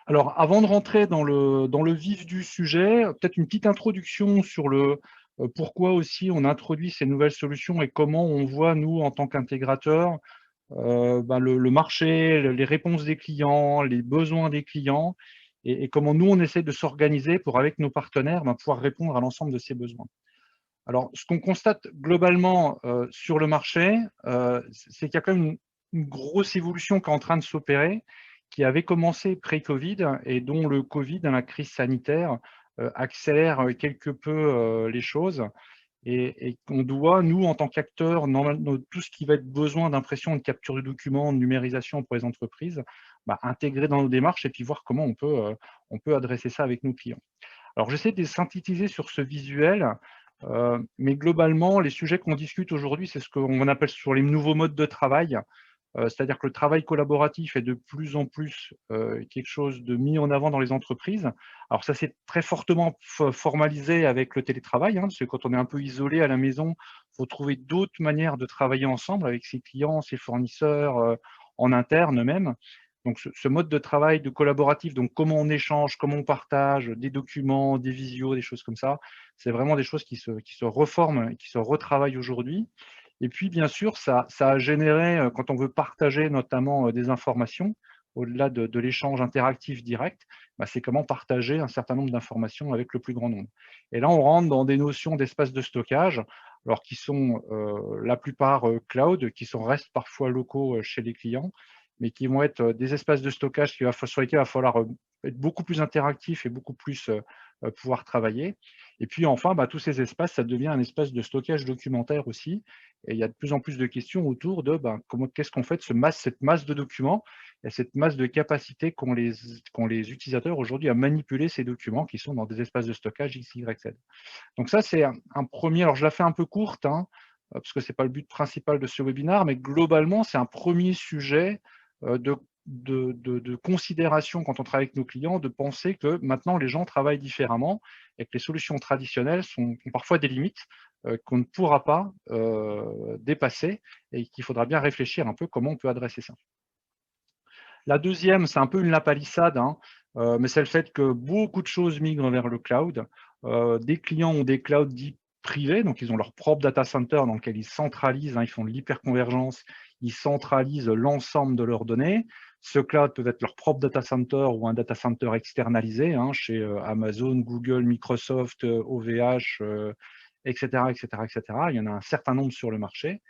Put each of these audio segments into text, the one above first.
Alors, avant de rentrer dans le vif du sujet, peut-être une petite introduction sur le pourquoi aussi on introduit ces nouvelles solutions et comment on voit, nous, en tant qu'intégrateurs, le marché, les réponses des clients, les besoins des clients et comment nous, on essaie de s'organiser pour, avec nos partenaires, pouvoir répondre à l'ensemble de ces besoins. Alors, ce qu'on constate globalement sur le marché, c'est qu'il y a quand même une grosse évolution qui est en train de s'opérer, qui avait commencé pré-Covid et dont le Covid, la crise sanitaire, accélère quelque peu les choses et qu'on doit, nous, en tant qu'acteurs, tout ce qui va être besoin d'impression, de capture de documents, de numérisation pour les entreprises, intégrer dans nos démarches et puis voir comment on peut adresser ça avec nos clients. Alors, j'essaie de les synthétiser sur ce visuel, mais globalement, les sujets qu'on discute aujourd'hui, c'est ce qu'on appelle sur les nouveaux modes de travail. C'est-à-dire que le travail collaboratif est de plus en plus quelque chose de mis en avant dans les entreprises. Alors ça s'est très fortement formalisé avec le télétravail, parce que quand on est un peu isolé à la maison, il faut trouver d'autres manières de travailler ensemble avec ses clients, ses fournisseurs, en interne même. Donc ce mode de travail de collaboratif, donc comment on échange, comment on partage des documents, des visios, des choses comme ça, c'est vraiment des choses qui se reforment et qui se retravaillent aujourd'hui. Et puis, bien sûr, ça a généré, quand on veut partager notamment des informations, au-delà de l'échange interactif direct, c'est comment partager un certain nombre d'informations avec le plus grand nombre. Et là, on rentre dans des notions d'espace de stockage, alors qui sont la plupart cloud, restent parfois locaux chez les clients, mais qui vont être des espaces de stockage sur lesquels il va falloir être beaucoup plus interactif et beaucoup plus pouvoir travailler. Et puis enfin, tous ces espaces, ça devient un espace de stockage documentaire aussi. Et il y a de plus en plus de questions autour de qu'est-ce qu'on fait de cette masse de documents et cette masse de capacités qu'ont les utilisateurs aujourd'hui à manipuler ces documents qui sont dans des espaces de stockage X, Y, Z. Donc ça, c'est un premier. Alors, je la fais un peu courte, parce que ce n'est pas le but principal de ce webinaire, mais globalement, c'est un premier sujet de considération quand on travaille avec nos clients, de penser que maintenant, les gens travaillent différemment et que les solutions traditionnelles ont parfois des limites qu'on ne pourra pas dépasser et qu'il faudra bien réfléchir un peu comment on peut adresser ça. La deuxième, c'est un peu une lapalissade, mais c'est le fait que beaucoup de choses migrent vers le cloud. Des clients ont des clouds dits privés, donc ils ont leur propre data center dans lequel ils centralisent, ils font de l'hyperconvergence, ils centralisent l'ensemble de leurs données. Ce cloud peut être leur propre data center ou un data center externalisé chez Amazon, Google, Microsoft, OVH, etc., etc., etc. Il y en a un certain nombre sur le marché.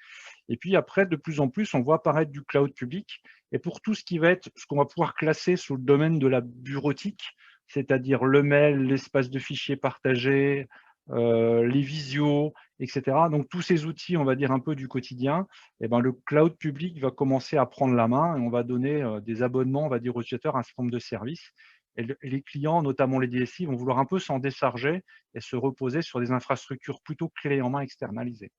Et puis après, de plus en plus, on voit apparaître du cloud public. Et pour tout ce qui va être, ce qu'on va pouvoir classer sous le domaine de la bureautique, c'est-à-dire le mail, l'espace de fichiers partagés, les visios, etc. Donc tous ces outils, on va dire un peu du quotidien, le cloud public va commencer à prendre la main et on va donner des abonnements, on va dire aux utilisateurs, à un certain nombre de services. Et les clients, notamment les DSI, vont vouloir un peu s'en décharger et se reposer sur des infrastructures plutôt clés en main externalisées.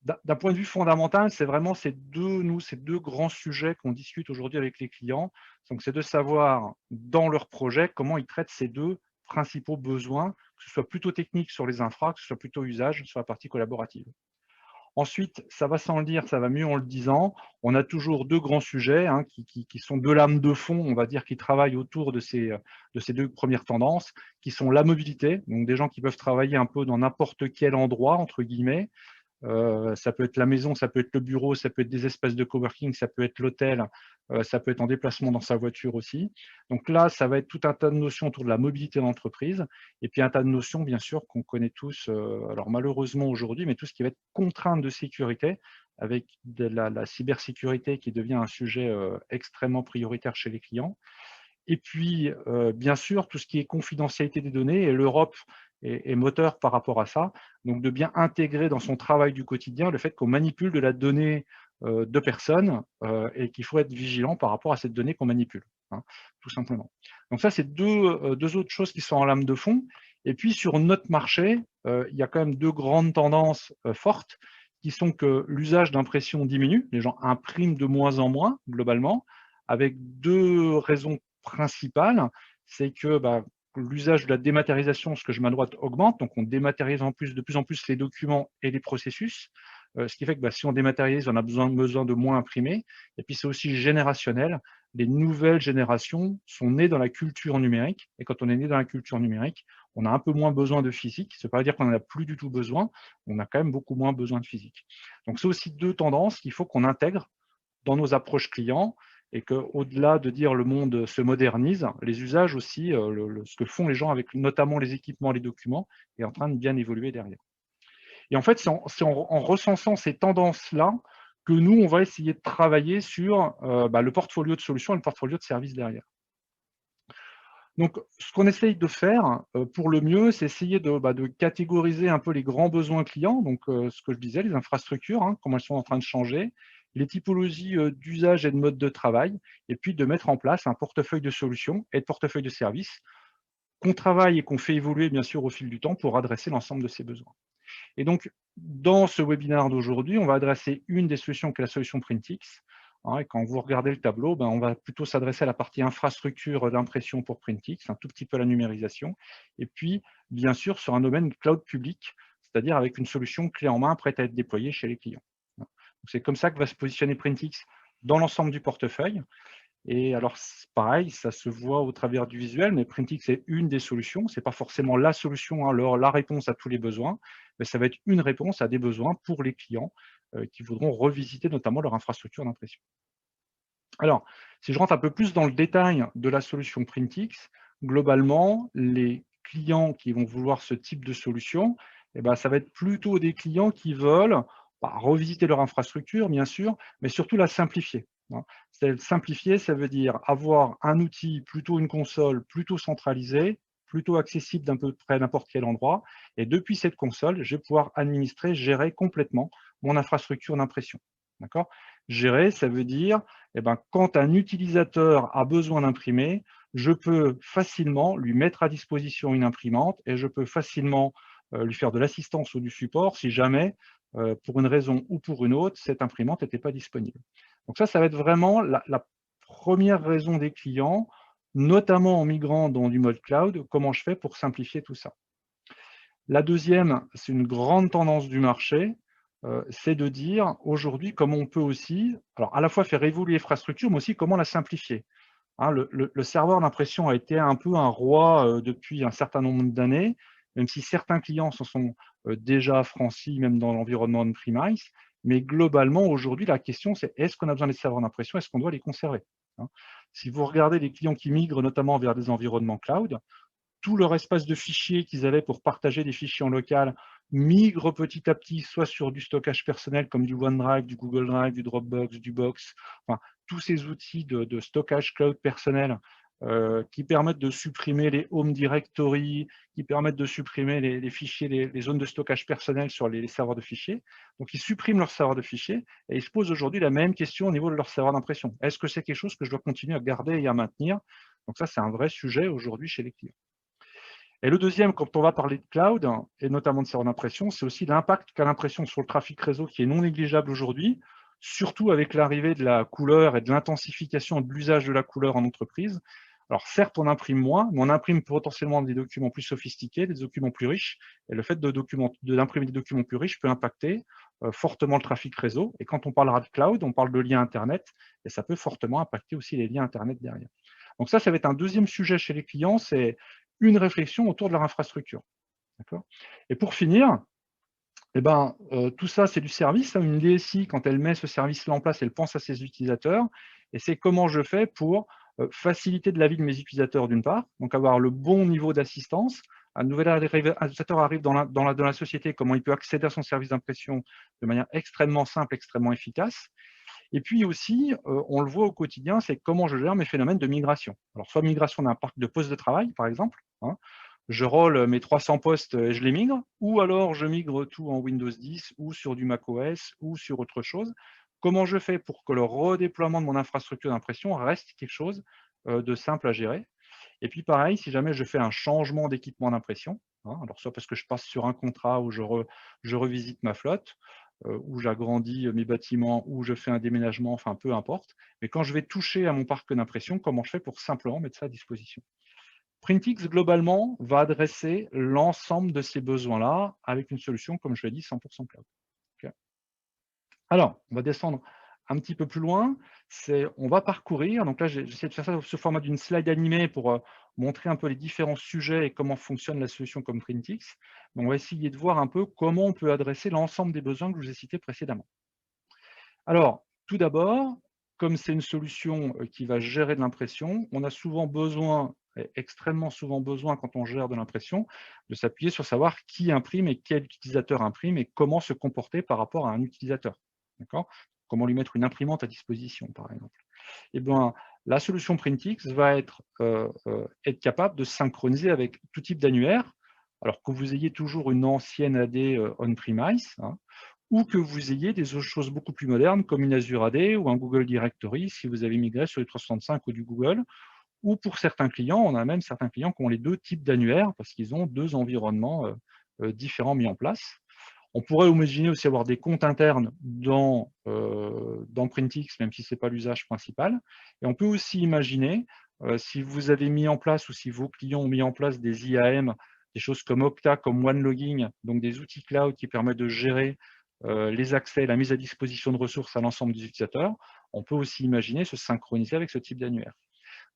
D'un point de vue fondamental, c'est vraiment ces deux grands sujets qu'on discute aujourd'hui avec les clients. Donc, c'est de savoir, dans leur projet, comment ils traitent ces deux principaux besoins, que ce soit plutôt technique sur les infras, que ce soit plutôt usage sur la partie collaborative. Ensuite, ça va sans le dire, ça va mieux en le disant. On a toujours deux grands sujets qui sont deux lames de fond, on va dire, qui travaillent autour de ces deux premières tendances, qui sont la mobilité, donc des gens qui peuvent travailler un peu dans n'importe quel endroit, entre guillemets, ça peut être la maison, ça peut être le bureau, ça peut être des espaces de coworking, ça peut être l'hôtel, ça peut être en déplacement dans sa voiture aussi. Donc là, ça va être tout un tas de notions autour de la mobilité d'entreprise et puis un tas de notions, bien sûr, qu'on connaît tous, alors malheureusement aujourd'hui, mais tout ce qui va être contrainte de sécurité, avec de la cybersécurité qui devient un sujet extrêmement prioritaire chez les clients. Et puis, bien sûr, tout ce qui est confidentialité des données, et l'Europe est moteur par rapport à ça. Donc, de bien intégrer dans son travail du quotidien le fait qu'on manipule de la donnée de personnes et qu'il faut être vigilant par rapport à cette donnée qu'on manipule, tout simplement. Donc ça, c'est deux autres choses qui sont en lame de fond. Et puis, sur notre marché, il y a quand même deux grandes tendances fortes qui sont que l'usage d'impression diminue. Les gens impriment de moins en moins, globalement, avec deux raisons principale, c'est que l'usage de la dématérialisation, ce que je mets à droite, augmente. Donc, on dématérialise de plus en plus les documents et les processus. Ce qui fait que si on dématérialise, on a besoin de moins imprimer. Et puis, c'est aussi générationnel. les nouvelles générations sont nées dans la culture numérique. Et quand on est né dans la culture numérique, on a un peu moins besoin de physique. Ça ne veut pas dire qu'on n'en a plus du tout besoin, on a quand même beaucoup moins besoin de physique. Donc, c'est aussi deux tendances qu'il faut qu'on intègre dans nos approches clients et qu'au-delà de dire le monde se modernise, les usages aussi, ce que font les gens avec notamment les équipements, les documents, est en train de bien évoluer derrière. Et en fait, c'est en recensant ces tendances-là que nous, on va essayer de travailler sur le portfolio de solutions et le portfolio de services derrière. Donc, ce qu'on essaye de faire pour le mieux, c'est essayer de catégoriser un peu les grands besoins clients, donc ce que je disais, les infrastructures, comment elles sont en train de changer, les typologies d'usage et de mode de travail, et puis de mettre en place un portefeuille de solutions et de portefeuille de services qu'on travaille et qu'on fait évoluer bien sûr au fil du temps pour adresser l'ensemble de ces besoins. Et donc, dans ce webinaire d'aujourd'hui, on va adresser une des solutions qui est la solution Printix. Et quand vous regardez le tableau, on va plutôt s'adresser à la partie infrastructure d'impression pour Printix, un tout petit peu à la numérisation, et puis, bien sûr, sur un domaine cloud public, c'est-à-dire avec une solution clé en main prête à être déployée chez les clients. C'est comme ça que va se positionner Printix dans l'ensemble du portefeuille. Et alors, pareil, ça se voit au travers du visuel, mais Printix est une des solutions. Ce n'est pas forcément la solution, la réponse à tous les besoins, mais ça va être une réponse à des besoins pour les clients qui voudront revisiter notamment leur infrastructure d'impression. Alors, si je rentre un peu plus dans le détail de la solution Printix, globalement, les clients qui vont vouloir ce type de solution, ça va être plutôt des clients qui veulent revisiter leur infrastructure, bien sûr, mais surtout la simplifier. Simplifier, ça veut dire avoir un outil, plutôt une console, plutôt centralisée, plutôt accessible d'à peu près n'importe quel endroit. Et depuis cette console, je vais pouvoir administrer, gérer complètement mon infrastructure d'impression. D'accord ? Gérer, ça veut dire, quand un utilisateur a besoin d'imprimer, je peux facilement lui mettre à disposition une imprimante et je peux facilement lui faire de l'assistance ou du support si jamais, pour une raison ou pour une autre, cette imprimante n'était pas disponible. Donc ça va être vraiment la première raison des clients, notamment en migrant dans du mode cloud, comment je fais pour simplifier tout ça. La deuxième, c'est une grande tendance du marché, c'est de dire aujourd'hui comment on peut aussi, alors à la fois faire évoluer l'infrastructure, mais aussi comment la simplifier. Le serveur d'impression a été un peu un roi depuis un certain nombre d'années, même si certains clients s'en sont déjà affranchis, même dans l'environnement on-premise. Mais globalement, aujourd'hui, la question, c'est est-ce qu'on a besoin des serveurs d'impression? Est-ce qu'on doit les conserver? Si vous regardez les clients qui migrent notamment vers des environnements cloud, tout leur espace de fichiers qu'ils avaient pour partager des fichiers en local migre petit à petit, soit sur du stockage personnel comme du OneDrive, du Google Drive, du Dropbox, du Box, enfin, tous ces outils de stockage cloud personnel qui permettent de supprimer les home directory, qui permettent de supprimer les fichiers, les zones de stockage personnel sur les serveurs de fichiers. Donc, ils suppriment leur serveur de fichiers et ils se posent aujourd'hui la même question au niveau de leur serveur d'impression. Est-ce que c'est quelque chose que je dois continuer à garder et à maintenir? Donc ça, c'est un vrai sujet aujourd'hui chez les clients. Et le deuxième, quand on va parler de cloud, et notamment de serveurs d'impression, c'est aussi l'impact qu'a l'impression sur le trafic réseau qui est non négligeable aujourd'hui, surtout avec l'arrivée de la couleur et de l'intensification de l'usage de la couleur en entreprise. Alors certes, on imprime moins, mais on imprime potentiellement des documents plus sophistiqués, des documents plus riches, et le fait d'imprimer des documents plus riches peut impacter fortement le trafic réseau. Et quand on parlera de cloud, on parle de liens Internet, et ça peut fortement impacter aussi les liens Internet derrière. Donc ça va être un deuxième sujet chez les clients, c'est une réflexion autour de leur infrastructure. Et pour finir, tout ça, c'est du service. Une DSI, quand elle met ce service-là en place, elle pense à ses utilisateurs. Et c'est comment je fais pour faciliter de la vie de mes utilisateurs, d'une part, donc avoir le bon niveau d'assistance. Un nouvel utilisateur arrive dans la société, comment il peut accéder à son service d'impression de manière extrêmement simple, extrêmement efficace. Et puis aussi, on le voit au quotidien, c'est comment je gère mes phénomènes de migration. Alors, soit migration d'un parc de postes de travail, par exemple, je roll mes 300 postes et je les migre, ou alors je migre tout en Windows 10 ou sur du macOS ou sur autre chose. Comment je fais pour que le redéploiement de mon infrastructure d'impression reste quelque chose de simple à gérer? Et puis pareil, si jamais je fais un changement d'équipement d'impression, alors soit parce que je passe sur un contrat où je revisite ma flotte, où j'agrandis mes bâtiments, où je fais un déménagement, enfin peu importe. Mais quand je vais toucher à mon parc d'impression, comment je fais pour simplement mettre ça à disposition? Printix, globalement, va adresser l'ensemble de ces besoins-là avec une solution, comme je l'ai dit, 100% cloud. Okay. Alors, on va descendre un petit peu plus loin, on va parcourir, donc là j'essaie de faire ça sous format d'une slide animée pour montrer un peu les différents sujets et comment fonctionne la solution comme Printix. On va essayer de voir un peu comment on peut adresser l'ensemble des besoins que je vous ai cités précédemment. Alors, tout d'abord, comme c'est une solution qui va gérer de l'impression, on a souvent besoin, extrêmement souvent besoin quand on gère de l'impression, de s'appuyer sur savoir qui imprime et quel utilisateur imprime et comment se comporter par rapport à un utilisateur. D'accord ? Comment lui mettre une imprimante à disposition, par exemple. Eh bien, la solution Printix va être capable de synchroniser avec tout type d'annuaire, alors que vous ayez toujours une ancienne AD on-premise, hein, ou que vous ayez des choses beaucoup plus modernes comme une Azure AD ou un Google Directory si vous avez migré sur du 365 ou du Google, ou pour certains clients, on a même certains clients qui ont les deux types d'annuaires parce qu'ils ont deux environnements différents mis en place. On pourrait imaginer aussi avoir des comptes internes dans Printix, même si ce n'est pas l'usage principal. Et on peut aussi imaginer, si vous avez mis en place ou si vos clients ont mis en place des IAM, des choses comme Okta, comme OneLogging, donc des outils cloud qui permettent de gérer les accès, la mise à disposition de ressources à l'ensemble des utilisateurs, on peut aussi imaginer se synchroniser avec ce type d'annuaire.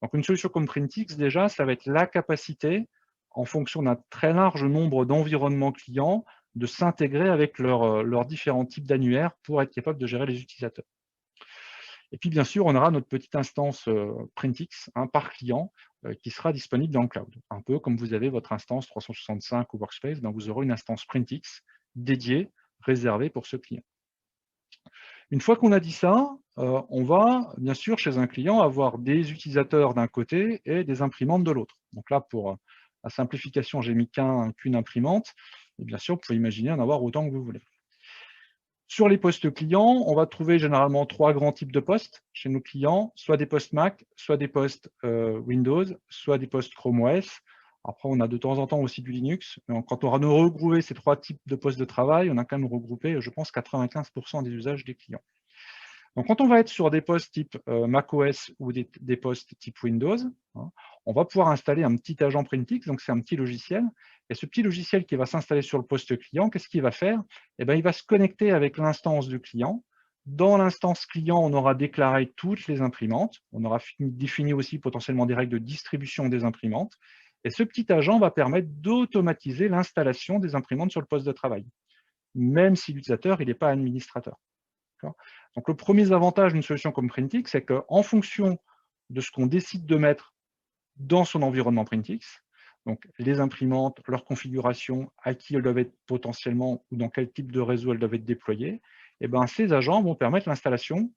Donc une solution comme Printix, déjà, ça va être la capacité, en fonction d'un très large nombre d'environnements clients, de s'intégrer avec leurs différents types d'annuaires pour être capable de gérer les utilisateurs. Et puis, bien sûr, on aura notre petite instance Printix par client qui sera disponible dans le cloud. Un peu comme vous avez votre instance 365 ou Workspace, donc vous aurez une instance Printix dédiée, réservée pour ce client. Une fois qu'on a dit ça, on va, bien sûr, chez un client, avoir des utilisateurs d'un côté et des imprimantes de l'autre. Donc là, pour la simplification, j'ai mis qu'une imprimante. Et bien sûr, vous pouvez imaginer en avoir autant que vous voulez. Sur les postes clients, on va trouver généralement trois grands types de postes chez nos clients, soit des postes Mac, soit des postes Windows, soit des postes Chrome OS. Après, on a de temps en temps aussi du Linux. Mais quand on aura regroupé ces trois types de postes de travail, on a quand même regroupé, je pense, 95% des usages des clients. Donc, quand on va être sur des postes type macOS ou des postes type Windows, hein, on va pouvoir installer un petit agent Printix, donc c'est un petit logiciel. Et ce petit logiciel qui va s'installer sur le poste client, qu'est-ce qu'il va faire? Eh bien, il va se connecter avec l'instance du client. Dans l'instance client, on aura déclaré toutes les imprimantes. On aura défini aussi potentiellement des règles de distribution des imprimantes. Et ce petit agent va permettre d'automatiser l'installation des imprimantes sur le poste de travail, même si l'utilisateur n'est pas administrateur. Donc, le premier avantage d'une solution comme Printix, c'est qu'en fonction de ce qu'on décide de mettre dans son environnement Printix, donc les imprimantes, leur configuration, à qui elles doivent être potentiellement ou dans quel type de réseau elles doivent être déployées, et ben, ces agents vont permettre l'installation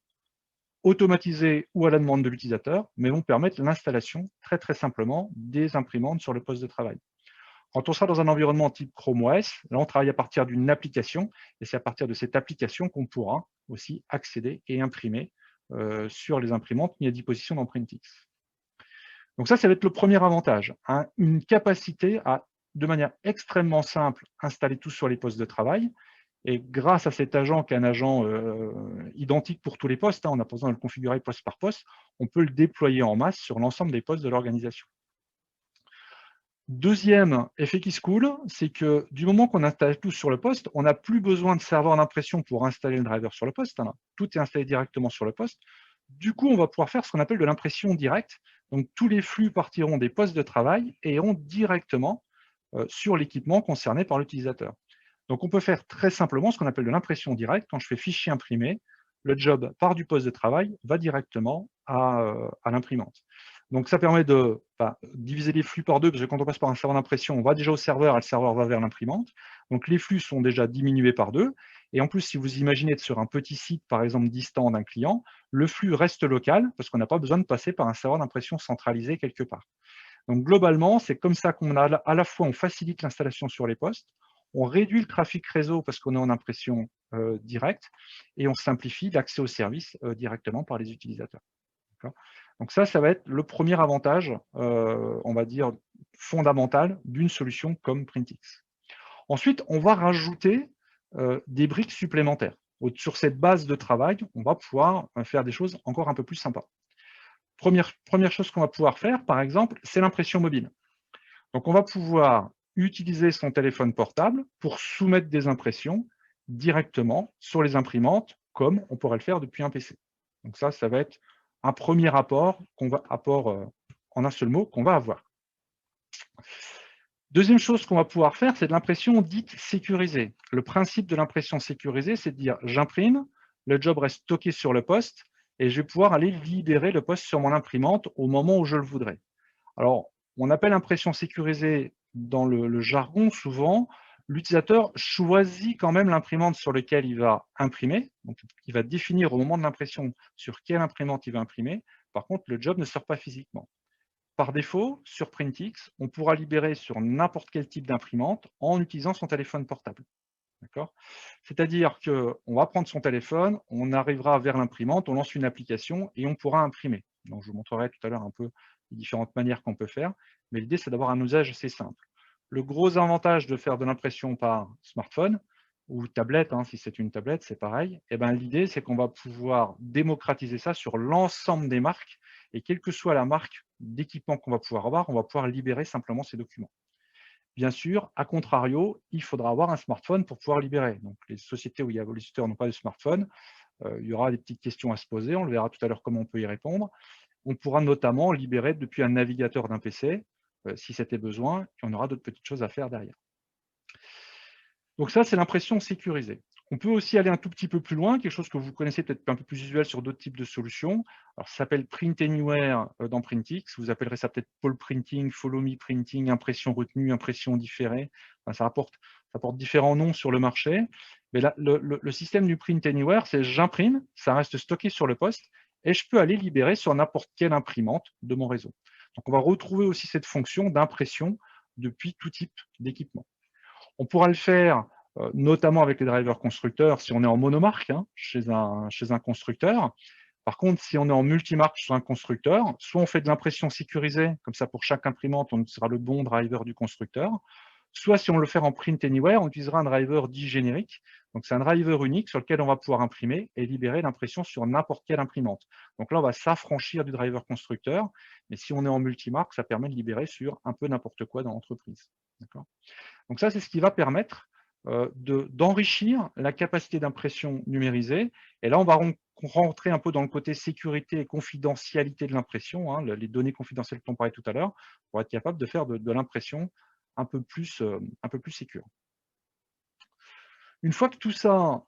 automatisée ou à la demande de l'utilisateur, mais vont permettre l'installation très très simplement des imprimantes sur le poste de travail. Quand on sera dans un environnement type Chrome OS, là, on travaille à partir d'une application, et c'est à partir de cette application qu'on pourra aussi accéder et imprimer sur les imprimantes mises à disposition dans Printix. Donc ça va être le premier avantage, hein, une capacité à, de manière extrêmement simple, installer tout sur les postes de travail. Et grâce à cet agent, qui est un agent identique pour tous les postes, hein, on n'a pas besoin de le configurer poste par poste, on peut le déployer en masse sur l'ensemble des postes de l'organisation. Deuxième effet qui se coule, c'est que du moment qu'on installe tout sur le poste, on n'a plus besoin de serveur d'impression pour installer le driver sur le poste. Hein. Tout est installé directement sur le poste. Du coup, on va pouvoir faire ce qu'on appelle de l'impression directe. Donc, tous les flux partiront des postes de travail et iront directement sur l'équipement concerné par l'utilisateur. Donc, on peut faire très simplement ce qu'on appelle de l'impression directe. Quand je fais fichier imprimé, le job part du poste de travail, va directement à l'imprimante. Donc, ça permet de diviser les flux par deux, parce que quand on passe par un serveur d'impression, on va déjà au serveur et le serveur va vers l'imprimante. Donc, les flux sont déjà diminués par deux. Et en plus, si vous imaginez être sur un petit site, par exemple, distant d'un client, le flux reste local, parce qu'on n'a pas besoin de passer par un serveur d'impression centralisé quelque part. Donc, globalement, c'est comme ça qu'on a à la fois, on facilite l'installation sur les postes, on réduit le trafic réseau parce qu'on est en impression directe, et on simplifie l'accès aux services directement par les utilisateurs. Donc ça va être le premier avantage, on va dire, fondamental d'une solution comme Printix. Ensuite, on va rajouter des briques supplémentaires. Sur cette base de travail, on va pouvoir faire des choses encore un peu plus sympas. Première chose qu'on va pouvoir faire, par exemple, c'est l'impression mobile. Donc, on va pouvoir utiliser son téléphone portable pour soumettre des impressions directement sur les imprimantes comme on pourrait le faire depuis un PC. Donc ça va être un premier apport, en un seul mot, qu'on va avoir. Deuxième chose qu'on va pouvoir faire, c'est de l'impression dite sécurisée. Le principe de l'impression sécurisée, c'est de dire j'imprime, le job reste stocké sur le poste et je vais pouvoir aller libérer le poste sur mon imprimante au moment où je le voudrais. Alors, on appelle impression sécurisée dans le jargon souvent, l'utilisateur choisit quand même l'imprimante sur laquelle il va imprimer, donc il va définir au moment de l'impression sur quelle imprimante il va imprimer. Par contre, le job ne sort pas physiquement. Par défaut, sur Printix, on pourra libérer sur n'importe quel type d'imprimante en utilisant son téléphone portable. C'est-à-dire qu'on va prendre son téléphone, on arrivera vers l'imprimante, on lance une application et on pourra imprimer. Donc, je vous montrerai tout à l'heure un peu les différentes manières qu'on peut faire, mais l'idée, c'est d'avoir un usage assez simple. Le gros avantage de faire de l'impression par smartphone ou tablette, si c'est une tablette, c'est pareil, l'idée, c'est qu'on va pouvoir démocratiser ça sur l'ensemble des marques et quelle que soit la marque d'équipement qu'on va pouvoir avoir, on va pouvoir libérer simplement ces documents. Bien sûr, à contrario, il faudra avoir un smartphone pour pouvoir libérer. Donc, les sociétés où les utilisateurs n'ont pas de smartphone, il y aura des petites questions à se poser. On le verra tout à l'heure comment on peut y répondre. On pourra notamment libérer depuis un navigateur d'un PC, si c'était besoin, et on aura d'autres petites choses à faire derrière. Donc ça, c'est l'impression sécurisée. On peut aussi aller un tout petit peu plus loin, quelque chose que vous connaissez peut-être un peu plus visuel sur d'autres types de solutions. Alors, ça s'appelle Print Anywhere dans Printix. Vous appellerez ça peut-être Pole Printing, Follow Me Printing, impression retenue, impression différée. Enfin, ça apporte différents noms sur le marché. Mais là, le système du Print Anywhere, c'est j'imprime, ça reste stocké sur le poste, et je peux aller libérer sur n'importe quelle imprimante de mon réseau. Donc, on va retrouver aussi cette fonction d'impression depuis tout type d'équipement. On pourra le faire notamment avec les drivers constructeurs si on est en monomarque chez un constructeur. Par contre, si on est en multimarque chez un constructeur, soit on fait de l'impression sécurisée, comme ça pour chaque imprimante, on utilisera le bon driver du constructeur, soit si on le fait en Print Anywhere, on utilisera un driver dit générique. Donc c'est un driver unique sur lequel on va pouvoir imprimer et libérer l'impression sur n'importe quelle imprimante. Donc là, on va s'affranchir du driver constructeur, mais si on est en multimarque, ça permet de libérer sur un peu n'importe quoi dans l'entreprise. Donc ça, c'est ce qui va permettre d'enrichir la capacité d'impression numérisée. Et là, on va rentrer un peu dans le côté sécurité et confidentialité de l'impression, les données confidentielles dont on parlait tout à l'heure, pour être capable de faire de l'impression un peu plus sécure. Une fois que tout ça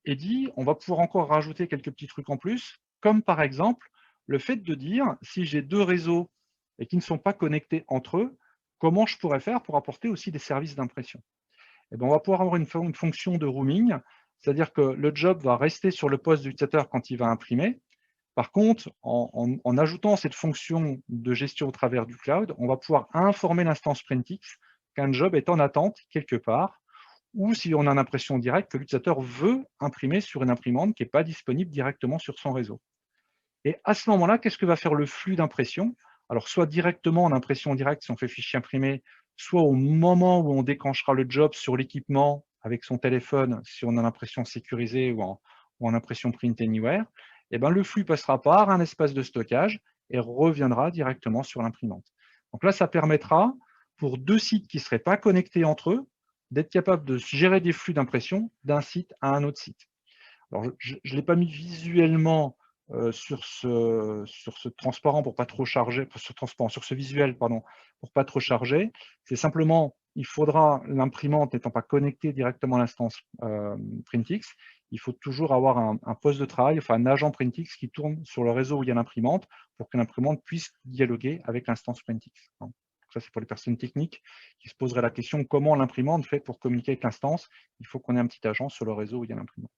est dit, on va pouvoir encore rajouter quelques petits trucs en plus, comme par exemple le fait de dire, si j'ai deux réseaux et qui ne sont pas connectés entre eux, comment je pourrais faire pour apporter aussi des services d'impression? On va pouvoir avoir une fonction de roaming, c'est-à-dire que le job va rester sur le poste de l'utilisateur quand il va imprimer. Par contre, en ajoutant cette fonction de gestion au travers du cloud, on va pouvoir informer l'instance Printix qu'un job est en attente quelque part, ou si on a une impression directe, que l'utilisateur veut imprimer sur une imprimante qui n'est pas disponible directement sur son réseau. Et à ce moment-là, qu'est-ce que va faire le flux d'impression? Alors, soit directement en impression directe, si on fait fichier imprimé, soit au moment où on déclenchera le job sur l'équipement avec son téléphone, si on a l'impression sécurisée ou en impression Print Anywhere, le flux passera par un espace de stockage et reviendra directement sur l'imprimante. Donc là, ça permettra, pour deux sites qui ne seraient pas connectés entre eux, d'être capable de gérer des flux d'impression d'un site à un autre site. Alors, je ne l'ai pas mis visuellement sur ce transparent pour pas trop charger, sur ce visuel, pardon, pour pas trop charger. C'est simplement, il faudra, l'imprimante n'étant pas connectée directement à l'instance Printix, il faut toujours avoir un poste de travail, enfin un agent Printix qui tourne sur le réseau où il y a l'imprimante pour que l'imprimante puisse dialoguer avec l'instance Printix. Ça, c'est pour les personnes techniques qui se poseraient la question comment l'imprimante fait pour communiquer avec l'instance. Il faut qu'on ait un petit agent sur le réseau où il y a l'imprimante.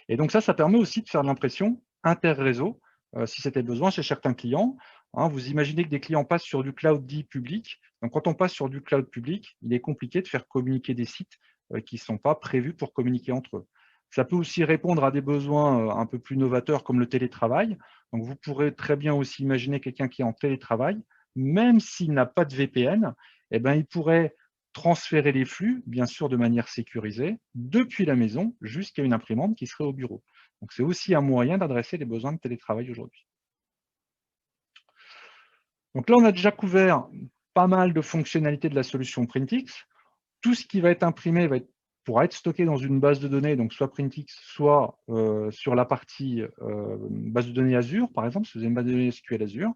Et donc ça permet aussi de faire de l'impression inter-réseau, si c'était besoin chez certains clients. Vous imaginez que des clients passent sur du cloud dit public. Donc quand on passe sur du cloud public, il est compliqué de faire communiquer des sites qui ne sont pas prévus pour communiquer entre eux. Ça peut aussi répondre à des besoins un peu plus novateurs comme le télétravail. Donc vous pourrez très bien aussi imaginer quelqu'un qui est en télétravail, même s'il n'a pas de VPN, il pourrait transférer les flux, bien sûr de manière sécurisée, depuis la maison jusqu'à une imprimante qui serait au bureau. Donc c'est aussi un moyen d'adresser les besoins de télétravail aujourd'hui. Donc là, on a déjà couvert pas mal de fonctionnalités de la solution Printix. Tout ce qui va être imprimé va être pourra être stocké dans une base de données, donc soit Printix, soit sur la partie base de données Azure, par exemple, si vous avez une base de données SQL Azure.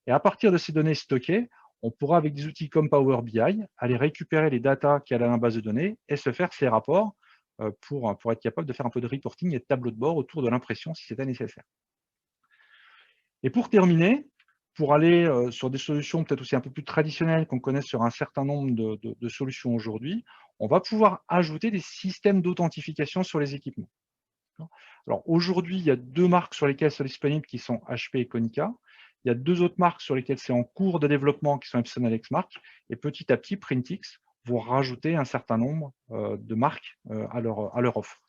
Et à partir de ces données stockées, on pourra, avec des outils comme Power BI, aller récupérer les datas qu'il y a dans la base de données et se faire ces rapports pour être capable de faire un peu de reporting et de tableau de bord autour de l'impression si c'était nécessaire. Et pour terminer, pour aller sur des solutions peut-être aussi un peu plus traditionnelles qu'on connaît sur un certain nombre de solutions aujourd'hui, on va pouvoir ajouter des systèmes d'authentification sur les équipements. Alors aujourd'hui, il y a 2 marques sur lesquelles sont disponibles qui sont HP et Konica. Il y a 2 autres marques sur lesquelles c'est en cours de développement qui sont Epson et Lexmark. Et petit à petit, Printix vont rajouter un certain nombre de marques à leur offre.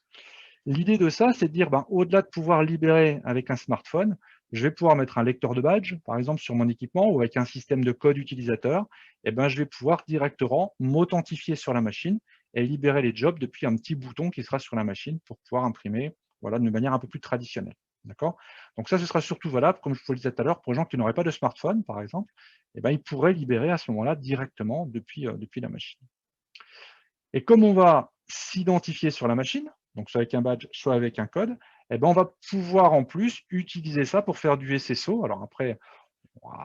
L'idée de ça, c'est de dire, au-delà de pouvoir libérer avec un smartphone, je vais pouvoir mettre un lecteur de badge, par exemple, sur mon équipement, ou avec un système de code utilisateur, et je vais pouvoir directement m'authentifier sur la machine et libérer les jobs depuis un petit bouton qui sera sur la machine pour pouvoir imprimer de manière un peu plus traditionnelle. D'accord? Donc ça, ce sera surtout valable, comme je vous le disais tout à l'heure, pour les gens qui n'auraient pas de smartphone, par exemple, ils pourraient libérer à ce moment-là directement depuis la machine. Et comme on va s'identifier sur la machine, donc soit avec un badge, soit avec un code, on va pouvoir en plus utiliser ça pour faire du SSO. Alors après,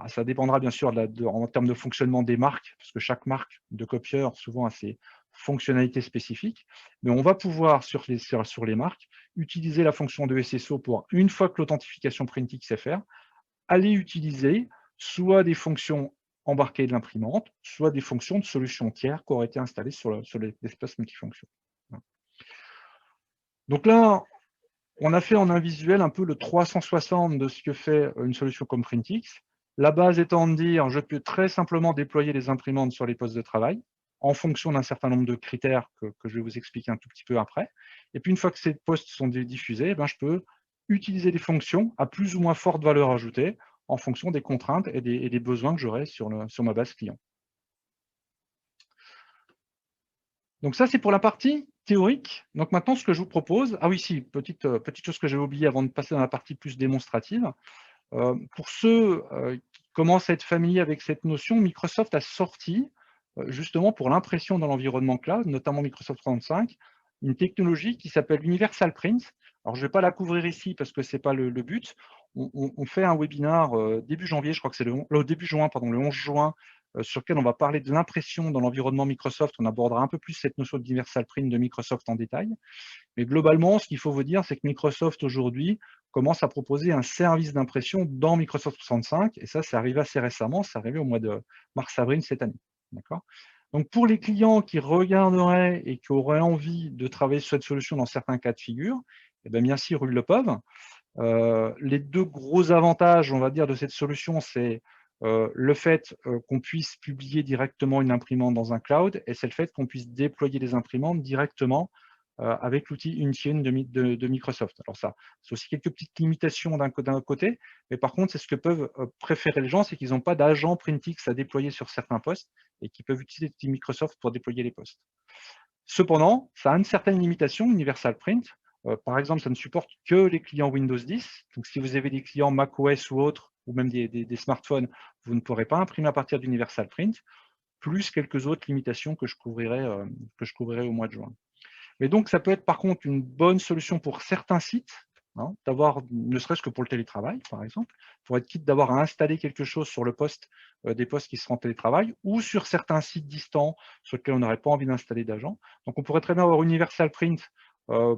ça dépendra bien sûr en termes de fonctionnement des marques, parce que chaque marque de copieur souvent a ses fonctionnalités spécifiques, mais on va pouvoir sur les marques utiliser la fonction de SSO pour, une fois que l'authentification Printix sait faire, aller utiliser soit des fonctions embarquées de l'imprimante, soit des fonctions de solutions tiers qui auraient été installées sur l'espace multifonction. Donc là, on a fait en un visuel un peu le 360 de ce que fait une solution comme Printix. La base étant de dire, je peux très simplement déployer les imprimantes sur les postes de travail en fonction d'un certain nombre de critères que je vais vous expliquer un tout petit peu après. Et puis, une fois que ces postes sont diffusés, je peux utiliser des fonctions à plus ou moins forte valeur ajoutée en fonction des contraintes et des besoins que j'aurai sur ma base client. Donc ça, c'est pour la partie théorique. Donc maintenant, ce que je vous propose, ah oui, si, petite chose que j'avais oubliée avant de passer dans la partie plus démonstrative. Pour ceux qui commencent à être familiers avec cette notion, Microsoft a sorti, justement pour l'impression dans l'environnement cloud, notamment Microsoft 365, une technologie qui s'appelle Universal Print. Alors, je ne vais pas la couvrir ici parce que ce n'est pas le but. On fait un webinaire début janvier, je crois que c'est début juin, pardon, le 11 juin, sur lequel on va parler de l'impression dans l'environnement Microsoft. On abordera un peu plus cette notion d'Universal Print de Microsoft en détail. Mais globalement, ce qu'il faut vous dire, c'est que Microsoft aujourd'hui commence à proposer un service d'impression dans Microsoft 365, et ça, c'est arrivé assez récemment, c'est arrivé au mois de mars-avril cette année. D'accord ? Donc pour les clients qui regarderaient et qui auraient envie de travailler sur cette solution dans certains cas de figure, bien sûr, ils le peuvent. Les 2 gros avantages, on va dire, de cette solution, c'est le fait qu'on puisse publier directement une imprimante dans un cloud, et c'est le fait qu'on puisse déployer les imprimantes directement avec l'outil Intune de Microsoft. Alors ça, c'est aussi quelques petites limitations d'un côté, mais par contre, c'est ce que peuvent préférer les gens, c'est qu'ils n'ont pas d'agent Printix à déployer sur certains postes et qu'ils peuvent utiliser l'outil Microsoft pour déployer les postes. Cependant, ça a une certaine limitation, Universal Print. Par exemple, ça ne supporte que les clients Windows 10. Donc, si vous avez des clients macOS ou autres, ou même des smartphones, vous ne pourrez pas imprimer à partir d'Universal Print, plus quelques autres limitations que je couvrirai au mois de juin. Mais donc, ça peut être par contre une bonne solution pour certains sites, d'avoir, ne serait-ce que pour le télétravail, par exemple, pour être quitte d'avoir à installer quelque chose sur le poste, des postes qui seront en télétravail, ou sur certains sites distants sur lesquels on n'aurait pas envie d'installer d'agents. Donc, on pourrait très bien avoir Universal Print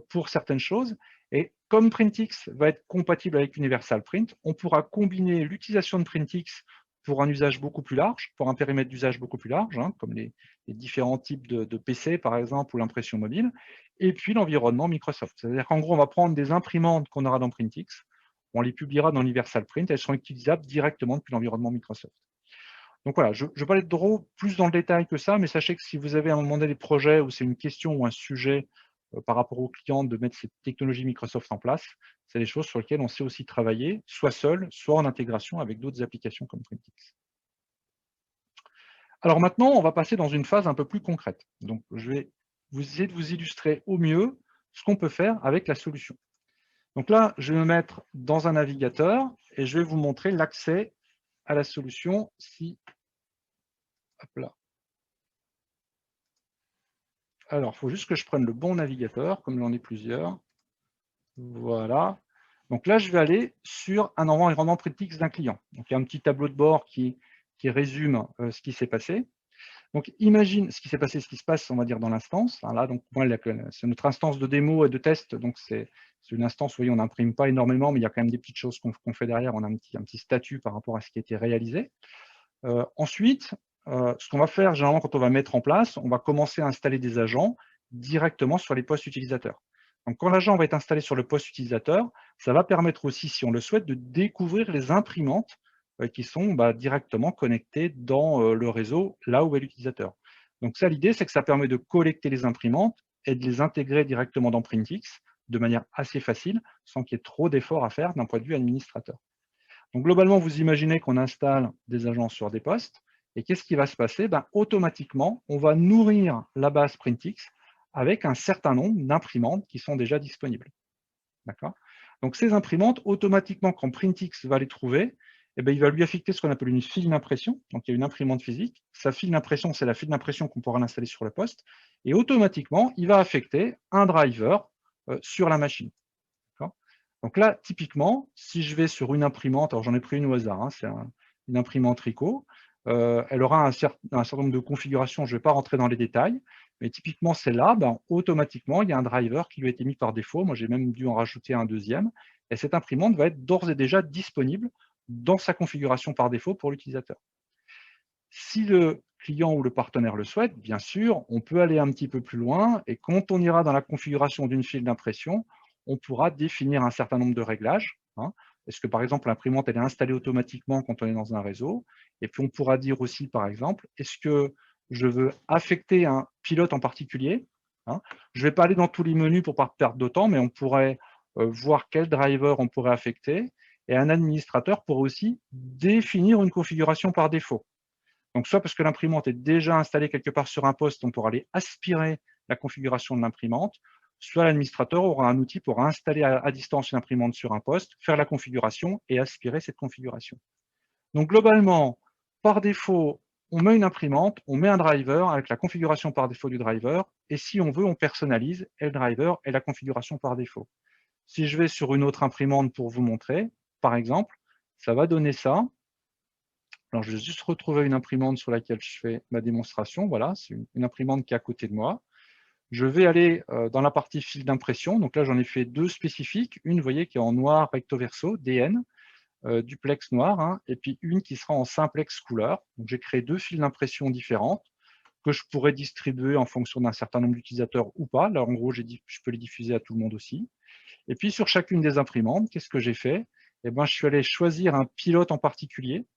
pour certaines choses. Et comme Printix va être compatible avec Universal Print, on pourra combiner l'utilisation de Printix pour un usage beaucoup plus large, pour un périmètre d'usage beaucoup plus large, comme les différents types de PC, par exemple, ou l'impression mobile, et puis l'environnement Microsoft. C'est-à-dire qu'en gros, on va prendre des imprimantes qu'on aura dans Printix, on les publiera dans Universal Print, elles seront utilisables directement depuis l'environnement Microsoft. Donc voilà, je ne vais pas aller plus dans le détail que ça, mais sachez que si vous avez à un moment donné des projets où c'est une question ou un sujet par rapport aux clients de mettre cette technologie Microsoft en place, c'est des choses sur lesquelles on sait aussi travailler, soit seul, soit en intégration avec d'autres applications comme Printix. Alors maintenant, on va passer dans une phase un peu plus concrète. Donc, je vais essayer de vous illustrer au mieux ce qu'on peut faire avec la solution. Donc là, je vais me mettre dans un navigateur et je vais vous montrer l'accès à la solution. Hop là. Alors, il faut juste que je prenne le bon navigateur, comme j'en ai plusieurs. Voilà. Donc là, je vais aller sur un environnement Printix d'un client. Donc, il y a un petit tableau de bord qui résume ce qui s'est passé. Donc, imagine ce qui s'est passé, ce qui se passe, on va dire, dans l'instance. Là, donc, moi, c'est notre instance de démo et de test. Donc, c'est une instance, vous voyez, on n'imprime pas énormément, mais il y a quand même des petites choses qu'on fait derrière. On a un petit statut par rapport à ce qui a été réalisé. Ensuite, ce qu'on va faire, généralement, quand on va mettre en place, on va commencer à installer des agents directement sur les postes utilisateurs. Donc, quand l'agent va être installé sur le poste utilisateur, ça va permettre aussi, si on le souhaite, de découvrir les imprimantes qui sont directement connectées dans le réseau, là où est l'utilisateur. Donc ça, l'idée, c'est que ça permet de collecter les imprimantes et de les intégrer directement dans Printix de manière assez facile, sans qu'il y ait trop d'efforts à faire d'un point de vue administrateur. Donc globalement, vous imaginez qu'on installe des agents sur des postes, et qu'est-ce qui va se passer? Automatiquement, on va nourrir la base Printix avec un certain nombre d'imprimantes qui sont déjà disponibles. D'accord? Donc ces imprimantes, automatiquement, quand Printix va les trouver, il va lui affecter ce qu'on appelle une file d'impression. Donc il y a une imprimante physique. Sa file d'impression, c'est la file d'impression qu'on pourra l'installer sur le poste. Et automatiquement, il va affecter un driver sur la machine. Donc là, typiquement, si je vais sur une imprimante, alors j'en ai pris une au hasard, c'est une imprimante Ricoh, elle aura un certain nombre de configurations, je ne vais pas rentrer dans les détails, mais typiquement celle-là, automatiquement, il y a un driver qui lui a été mis par défaut, moi j'ai même dû en rajouter un deuxième, et cette imprimante va être d'ores et déjà disponible dans sa configuration par défaut pour l'utilisateur. Si le client ou le partenaire le souhaite, bien sûr, on peut aller un petit peu plus loin, et quand on ira dans la configuration d'une file d'impression, on pourra définir un certain nombre de réglages. Est-ce que, par exemple, l'imprimante elle est installée automatiquement quand on est dans un réseau? Et puis, on pourra dire aussi, par exemple, est-ce que je veux affecter un pilote en particulier? Je ne vais pas aller dans tous les menus pour ne pas perdre de temps, mais on pourrait voir quel driver on pourrait affecter. Et un administrateur pourrait aussi définir une configuration par défaut. Donc, soit parce que l'imprimante est déjà installée quelque part sur un poste, on pourra aller aspirer la configuration de l'imprimante, soit l'administrateur aura un outil pour installer à distance une imprimante sur un poste, faire la configuration et aspirer cette configuration. Donc, globalement, par défaut, on met une imprimante, on met un driver avec la configuration par défaut du driver, et si on veut, on personnalise et le driver et la configuration par défaut. Si je vais sur une autre imprimante pour vous montrer, par exemple, ça va donner ça. Alors, je vais juste retrouver une imprimante sur laquelle je fais ma démonstration. Voilà, c'est une imprimante qui est à côté de moi. Je vais aller dans la partie fil d'impression. Donc là, j'en ai fait deux spécifiques. Une, vous voyez, qui est en noir recto verso, DN, duplex noir, et puis une qui sera en simplex couleur. Donc j'ai créé deux fils d'impression différentes que je pourrais distribuer en fonction d'un certain nombre d'utilisateurs ou pas. Là, en gros, je peux les diffuser à tout le monde aussi. Et puis, sur chacune des imprimantes, qu'est-ce que j'ai fait? Je suis allé choisir un pilote en particulier.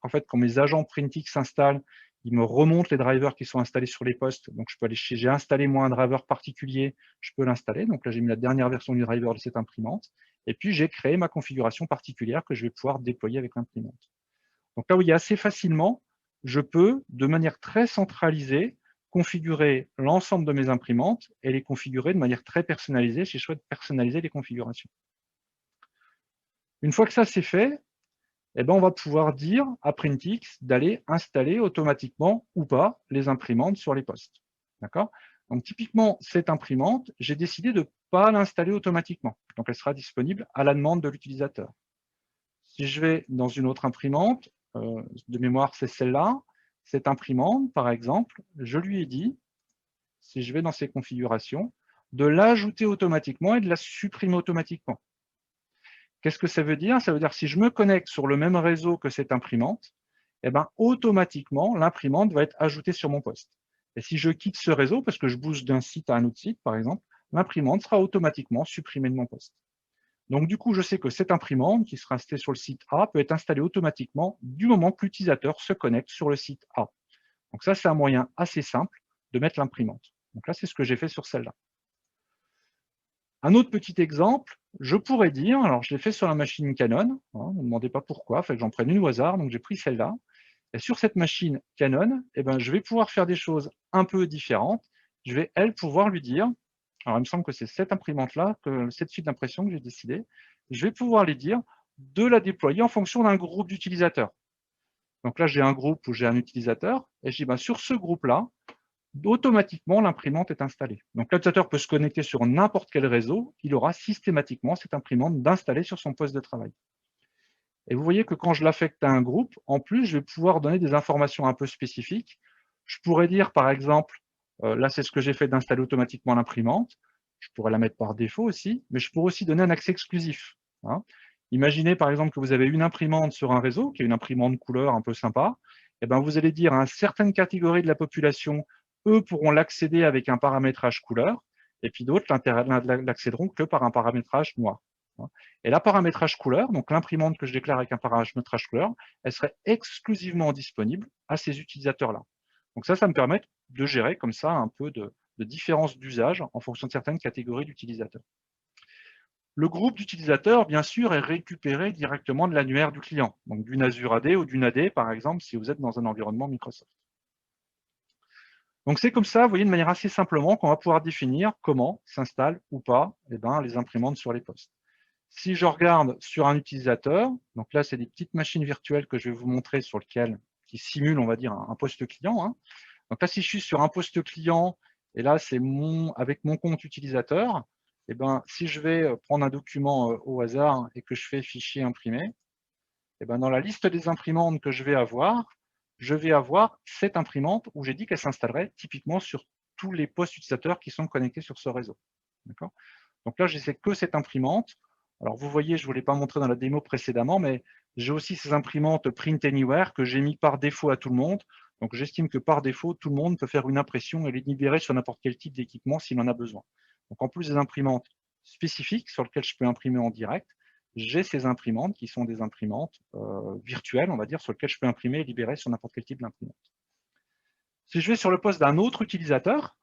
En fait, quand mes agents Printix s'installent, ils me remontent les drivers qui sont installés sur les postes. Donc, je peux aller j'ai installé moi un driver particulier, je peux l'installer. Donc là, j'ai mis la dernière version du driver de cette imprimante. Et puis, j'ai créé ma configuration particulière que je vais pouvoir déployer avec l'imprimante. Donc là, vous voyez assez facilement, je peux, de manière très centralisée, configurer l'ensemble de mes imprimantes et les configurer de manière très personnalisée si je souhaite personnaliser les configurations. Une fois que ça c'est fait, on va pouvoir dire à Printix d'aller installer automatiquement ou pas les imprimantes sur les postes. D'accord? Donc typiquement, cette imprimante, j'ai décidé de ne pas l'installer automatiquement. Donc elle sera disponible à la demande de l'utilisateur. Si je vais dans une autre imprimante, de mémoire c'est celle-là, cette imprimante, par exemple, je lui ai dit, si je vais dans ses configurations, de l'ajouter automatiquement et de la supprimer automatiquement. Qu'est-ce que ça veut dire? Ça veut dire que si je me connecte sur le même réseau que cette imprimante, automatiquement, l'imprimante va être ajoutée sur mon poste. Et si je quitte ce réseau, parce que je bouge d'un site à un autre site, par exemple, l'imprimante sera automatiquement supprimée de mon poste. Donc, du coup, je sais que cette imprimante qui sera installée sur le site A peut être installée automatiquement du moment que l'utilisateur se connecte sur le site A. Donc ça, c'est un moyen assez simple de mettre l'imprimante. Donc là, c'est ce que j'ai fait sur celle-là. Un autre petit exemple, je pourrais dire, alors je l'ai fait sur la machine Canon, ne me demandez pas pourquoi, il fallait que j'en prenne une au hasard, donc j'ai pris celle-là. Et sur cette machine Canon, je vais pouvoir faire des choses un peu différentes. Je vais, elle, pouvoir lui dire, alors il me semble que c'est cette imprimante-là, cette file d'impression que j'ai décidé, je vais pouvoir lui dire de la déployer en fonction d'un groupe d'utilisateurs. Donc là, j'ai un groupe où j'ai un utilisateur, et je dis, sur ce groupe-là, automatiquement, l'imprimante est installée. Donc, l'utilisateur peut se connecter sur n'importe quel réseau, il aura systématiquement cette imprimante d'installer sur son poste de travail. Et vous voyez que quand je l'affecte à un groupe, en plus, je vais pouvoir donner des informations un peu spécifiques. Je pourrais dire, par exemple, là, c'est ce que j'ai fait d'installer automatiquement l'imprimante. Je pourrais la mettre par défaut aussi, mais je pourrais aussi donner un accès exclusif. Hein. Imaginez, par exemple, que vous avez une imprimante sur un réseau, qui est une imprimante couleur un peu sympa. Et ben, vous allez dire à une certaine catégorie de la population, eux pourront l'accéder avec un paramétrage couleur, et puis d'autres l'accéderont que par un paramétrage noir. Et la paramétrage couleur, donc l'imprimante que je déclare avec un paramétrage couleur, elle serait exclusivement disponible à ces utilisateurs-là. Donc ça me permet de gérer comme ça un peu de différence d'usage en fonction de certaines catégories d'utilisateurs. Le groupe d'utilisateurs, bien sûr, est récupéré directement de l'annuaire du client, donc d'une Azure AD ou d'une AD, par exemple, si vous êtes dans un environnement Microsoft. Donc c'est comme ça, vous voyez, de manière assez simplement, qu'on va pouvoir définir comment s'installent ou pas les imprimantes sur les postes. Si je regarde sur un utilisateur, donc là, c'est des petites machines virtuelles que je vais vous montrer sur lesquelles, qui simulent, on va dire, un poste client. Hein. Donc là, si je suis sur un poste client, et là, c'est avec mon compte utilisateur, et ben, si je vais prendre un document au hasard et que je fais fichier imprimé, et ben, dans la liste des imprimantes que je vais avoir cette imprimante où j'ai dit qu'elle s'installerait typiquement sur tous les postes utilisateurs qui sont connectés sur ce réseau. Donc là, je sais que cette imprimante. Alors vous voyez, je ne vous l'ai pas montré dans la démo précédemment, mais j'ai aussi ces imprimantes Print Anywhere que j'ai mis par défaut à tout le monde. Donc j'estime que par défaut, tout le monde peut faire une impression et les libérer sur n'importe quel type d'équipement s'il en a besoin. Donc en plus des imprimantes spécifiques sur lesquelles je peux imprimer en direct, j'ai ces imprimantes qui sont des imprimantes virtuelles, on va dire, sur lesquelles je peux imprimer et libérer sur n'importe quel type d'imprimante. Si je vais sur le poste d'un autre utilisateur,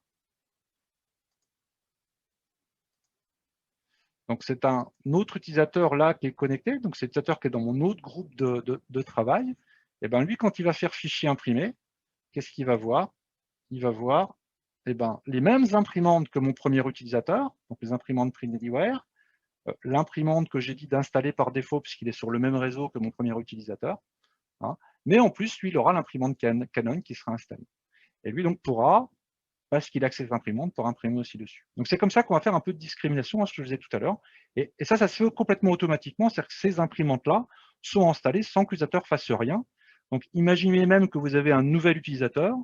donc c'est un autre utilisateur là qui est connecté, donc c'est l'utilisateur qui est dans mon autre groupe de travail, et bien lui, quand il va faire fichier imprimé, qu'est-ce qu'il va voir? Il va voir les mêmes imprimantes que mon premier utilisateur, donc les imprimantes Print Anywhere, l'imprimante que j'ai dit d'installer par défaut puisqu'il est sur le même réseau que mon premier utilisateur, hein, mais en plus, lui, il aura l'imprimante Canon qui sera installée. Et lui, donc, pourra, parce qu'il a accès à l'imprimante, pour imprimer aussi dessus. Donc, c'est comme ça qu'on va faire un peu de discrimination, ce que je disais tout à l'heure. Et ça se fait complètement automatiquement, c'est-à-dire que ces imprimantes-là sont installées sans que l'utilisateur fasse rien. Donc, imaginez même que vous avez un nouvel utilisateur,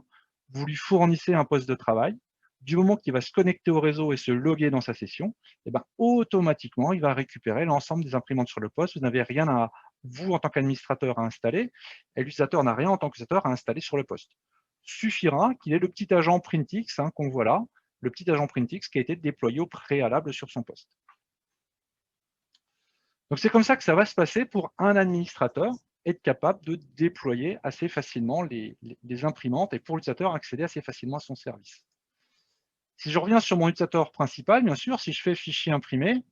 vous lui fournissez un poste de travail, du moment qu'il va se connecter au réseau et se loguer dans sa session, et ben, automatiquement, il va récupérer l'ensemble des imprimantes sur le poste. Vous n'avez rien à, vous, en tant qu'administrateur, à installer, et l'utilisateur n'a rien en tant qu'utilisateur à installer sur le poste. Suffira qu'il ait le petit agent Printix qu'on voit là, le petit agent Printix qui a été déployé au préalable sur son poste. Donc c'est comme ça que ça va se passer pour un administrateur, être capable de déployer assez facilement les imprimantes et pour l'utilisateur accéder assez facilement à son service. Si je reviens sur mon utilisateur principal, bien sûr, si je fais fichier imprimé,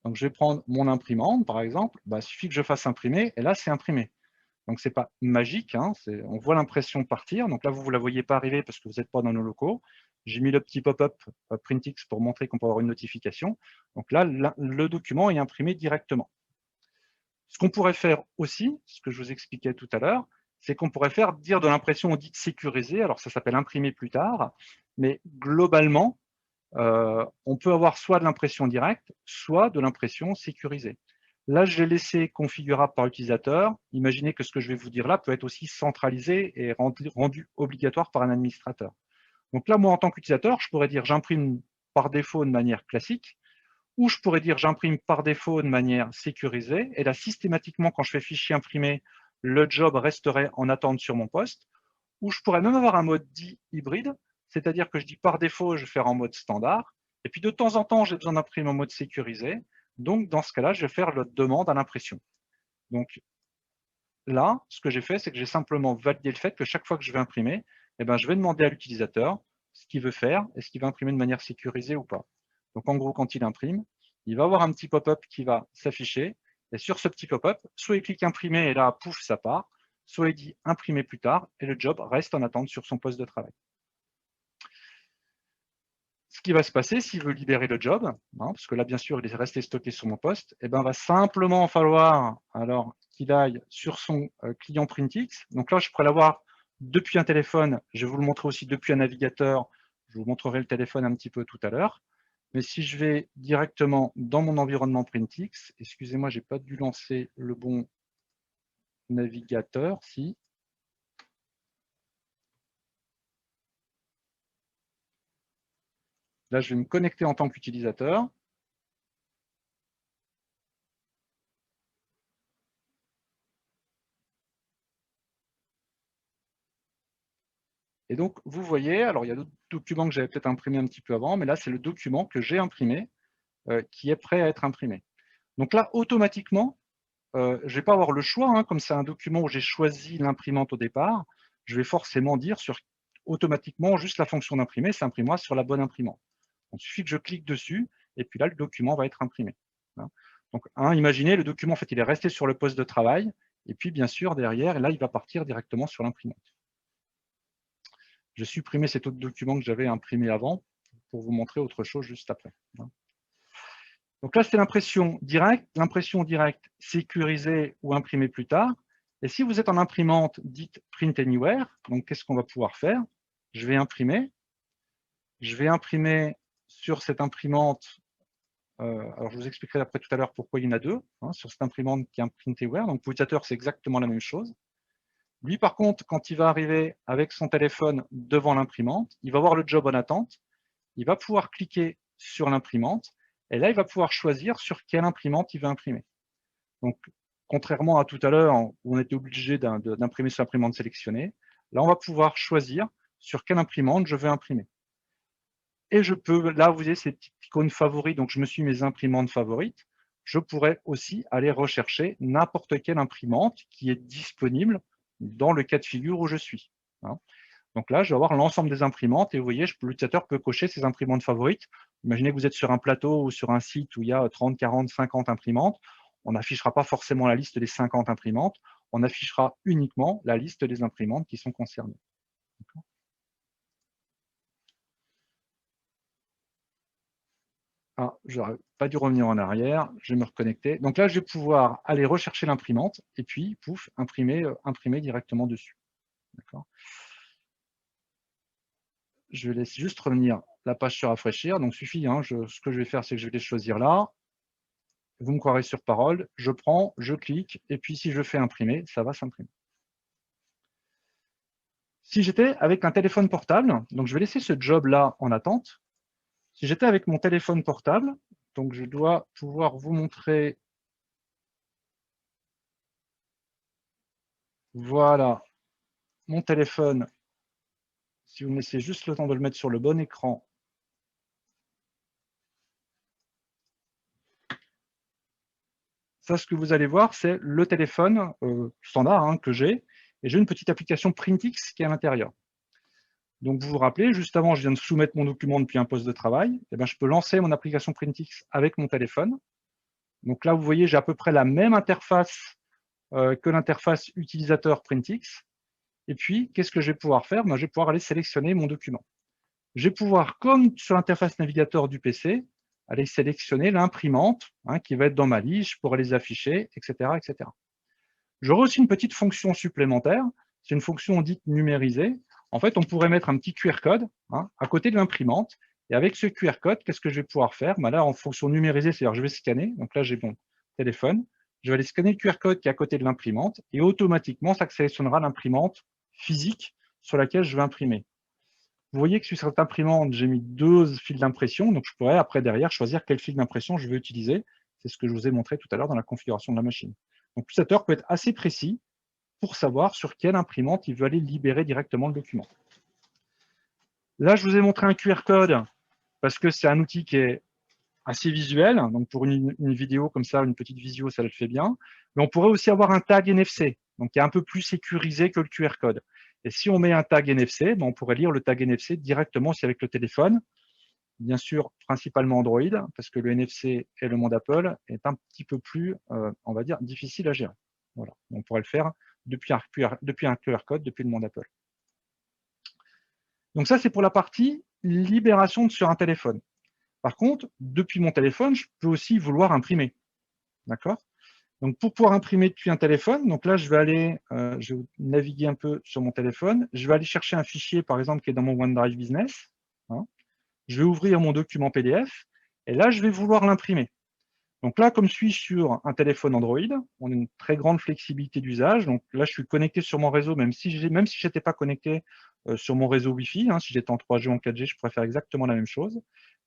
donc je vais prendre mon imprimante par exemple, il suffit que je fasse imprimer et là c'est imprimé. Donc ce n'est pas magique, hein, on voit l'impression partir. Donc là, vous ne la voyez pas arriver parce que vous n'êtes pas dans nos locaux. J'ai mis le petit pop-up Printix pour montrer qu'on peut avoir une notification. Donc là, le document est imprimé directement. Ce qu'on pourrait faire aussi, ce que je vous expliquais tout à l'heure, c'est qu'on pourrait dire de l'impression dite sécurisée. Alors ça s'appelle imprimer plus tard, mais globalement, on peut avoir soit de l'impression directe, soit de l'impression sécurisée. Là, je l'ai laissé configurable par utilisateur. Imaginez que ce que je vais vous dire là peut être aussi centralisé et rendu obligatoire par un administrateur. Donc là, moi, en tant qu'utilisateur, je pourrais dire j'imprime par défaut de manière classique, ou je pourrais dire j'imprime par défaut de manière sécurisée. Et là, systématiquement, quand je fais fichier imprimé, le job resterait en attente sur mon poste. Ou je pourrais même avoir un mode dit hybride, c'est-à-dire que je dis par défaut, je vais faire en mode standard. Et puis de temps en temps, j'ai besoin d'imprimer en mode sécurisé. Donc, dans ce cas-là, je vais faire la demande à l'impression. Donc là, ce que j'ai fait, c'est que j'ai simplement validé le fait que chaque fois que je vais imprimer, je vais demander à l'utilisateur ce qu'il veut faire, est-ce qu'il va imprimer de manière sécurisée ou pas. Donc en gros, quand il imprime, il va avoir un petit pop-up qui va s'afficher. Et sur ce petit pop-up, soit il clique imprimer et là, pouf, ça part, soit il dit imprimer plus tard et le job reste en attente sur son poste de travail. Ce qui va se passer s'il veut libérer le job, parce que là, bien sûr, il est resté stocké sur mon poste, va simplement falloir alors qu'il aille sur son client PrintX. Donc là, je pourrais l'avoir depuis un téléphone. Je vais vous le montrer aussi depuis un navigateur. Je vous montrerai le téléphone un petit peu tout à l'heure. Mais si je vais directement dans mon environnement PrintX, excusez-moi, je n'ai pas dû lancer le bon navigateur. Si. Là, je vais me connecter en tant qu'utilisateur. Et donc, vous voyez, alors il y a d'autres documents que j'avais peut-être imprimés un petit peu avant, mais là, c'est le document que j'ai imprimé qui est prêt à être imprimé. Donc là, automatiquement, je ne vais pas avoir le choix, hein, comme c'est un document où j'ai choisi l'imprimante au départ, je vais forcément dire automatiquement juste la fonction d'imprimer, c'est imprime-moi sur la bonne imprimante. Donc, il suffit que je clique dessus, et puis là, le document va être imprimé. Hein. Donc, imaginez, le document, en fait, il est resté sur le poste de travail, et puis, bien sûr, derrière, là, il va partir directement sur l'imprimante. Je supprimais cet autre document que j'avais imprimé avant pour vous montrer autre chose juste après. Donc là, c'est l'impression directe. L'impression directe sécurisée ou imprimée plus tard. Et si vous êtes en imprimante dite Print Anywhere, donc qu'est-ce qu'on va pouvoir faire? Je vais imprimer. Je vais imprimer sur cette imprimante. Alors, je vous expliquerai après tout à l'heure pourquoi il y en a deux. Hein, sur cette imprimante qui est un Print Anywhere. Donc, pour l'utilisateur, c'est exactement la même chose. Lui, par contre, quand il va arriver avec son téléphone devant l'imprimante, il va voir le job en attente, il va pouvoir cliquer sur l'imprimante, et là, il va pouvoir choisir sur quelle imprimante il veut imprimer. Donc, contrairement à tout à l'heure, où on était obligé d'imprimer sur l'imprimante sélectionnée, là, on va pouvoir choisir sur quelle imprimante je veux imprimer. Et je peux, là, vous voyez ces petites icônes favoris, donc je me suis mis mes imprimantes favorites, je pourrais aussi aller rechercher n'importe quelle imprimante qui est disponible dans le cas de figure où je suis. Hein. Donc là, je vais avoir l'ensemble des imprimantes et vous voyez, l'utilisateur peut cocher ses imprimantes favorites. Imaginez que vous êtes sur un plateau ou sur un site où il y a 30, 40, 50 imprimantes. On n'affichera pas forcément la liste des 50 imprimantes, on affichera uniquement la liste des imprimantes qui sont concernées. Ah, je n'aurais pas dû revenir en arrière, je vais me reconnecter. Donc là, je vais pouvoir aller rechercher l'imprimante et puis, pouf, imprimer directement dessus. D'accord. Je laisse juste revenir la page se rafraîchir. Donc, suffit, hein, ce que je vais faire, c'est que je vais les choisir là. Vous me croirez sur parole, je prends, je clique, et puis si je fais imprimer, ça va s'imprimer. Si j'étais avec un téléphone portable, donc je vais laisser ce job-là en attente. Si j'étais avec mon téléphone portable, donc je dois pouvoir vous montrer, voilà, mon téléphone. Si vous me laissez juste le temps de le mettre sur le bon écran. Ça, ce que vous allez voir, c'est le téléphone standard hein, que j'ai, et j'ai une petite application PrintX qui est à l'intérieur. Donc, vous vous rappelez, juste avant, je viens de soumettre mon document depuis un poste de travail. Eh bien, je peux lancer mon application PrintX avec mon téléphone. Donc là, vous voyez, j'ai à peu près la même interface que l'interface utilisateur PrintX. Et puis, qu'est-ce que je vais pouvoir faire? Je vais pouvoir aller sélectionner mon document. Je vais pouvoir, comme sur l'interface navigateur du PC, aller sélectionner l'imprimante hein, qui va être dans ma liste, je pourrais les afficher, etc. etc. J'aurai aussi une petite fonction supplémentaire, c'est une fonction dite numérisée. En fait, on pourrait mettre un petit QR code hein, à côté de l'imprimante, et avec ce QR code, qu'est-ce que je vais pouvoir faire? Là, en fonction numérisée, c'est-à-dire je vais scanner, donc là j'ai mon téléphone, je vais aller scanner le QR code qui est à côté de l'imprimante, et automatiquement, ça sélectionnera l'imprimante physique sur laquelle je vais imprimer. Vous voyez que sur cette imprimante, j'ai mis 2 fils d'impression, donc je pourrais après derrière choisir quel fil d'impression je veux utiliser. C'est ce que je vous ai montré tout à l'heure dans la configuration de la machine. Donc l'utilisateur peut être assez précis pour savoir sur quelle imprimante il veut aller libérer directement le document. Là, je vous ai montré un QR code parce que c'est un outil qui est assez visuel. Donc pour une vidéo comme ça, une petite visio, ça le fait bien. Mais on pourrait aussi avoir un tag NFC, donc qui est un peu plus sécurisé que le QR code. Et si on met un tag NFC, on pourrait lire le tag NFC directement aussi avec le téléphone. Bien sûr, principalement Android, parce que le NFC et le monde Apple est un petit peu plus, on va dire, difficile à gérer. Voilà. On pourrait le faire depuis un QR code, depuis le monde Apple. Donc ça, c'est pour la partie libération sur un téléphone. Par contre, depuis mon téléphone, je peux aussi vouloir imprimer. D'accord? Donc, pour pouvoir imprimer depuis un téléphone, donc là, je vais aller, je vais naviguer un peu sur mon téléphone. Je vais aller chercher un fichier, par exemple, qui est dans mon OneDrive Business. Hein. Je vais ouvrir mon document PDF. Et là, je vais vouloir l'imprimer. Donc là, comme je suis sur un téléphone Android, on a une très grande flexibilité d'usage. Donc là, je suis connecté sur mon réseau, même si je n'étais pas connecté sur mon réseau Wi-Fi. Hein, si j'étais en 3G ou en 4G, je pourrais faire exactement la même chose.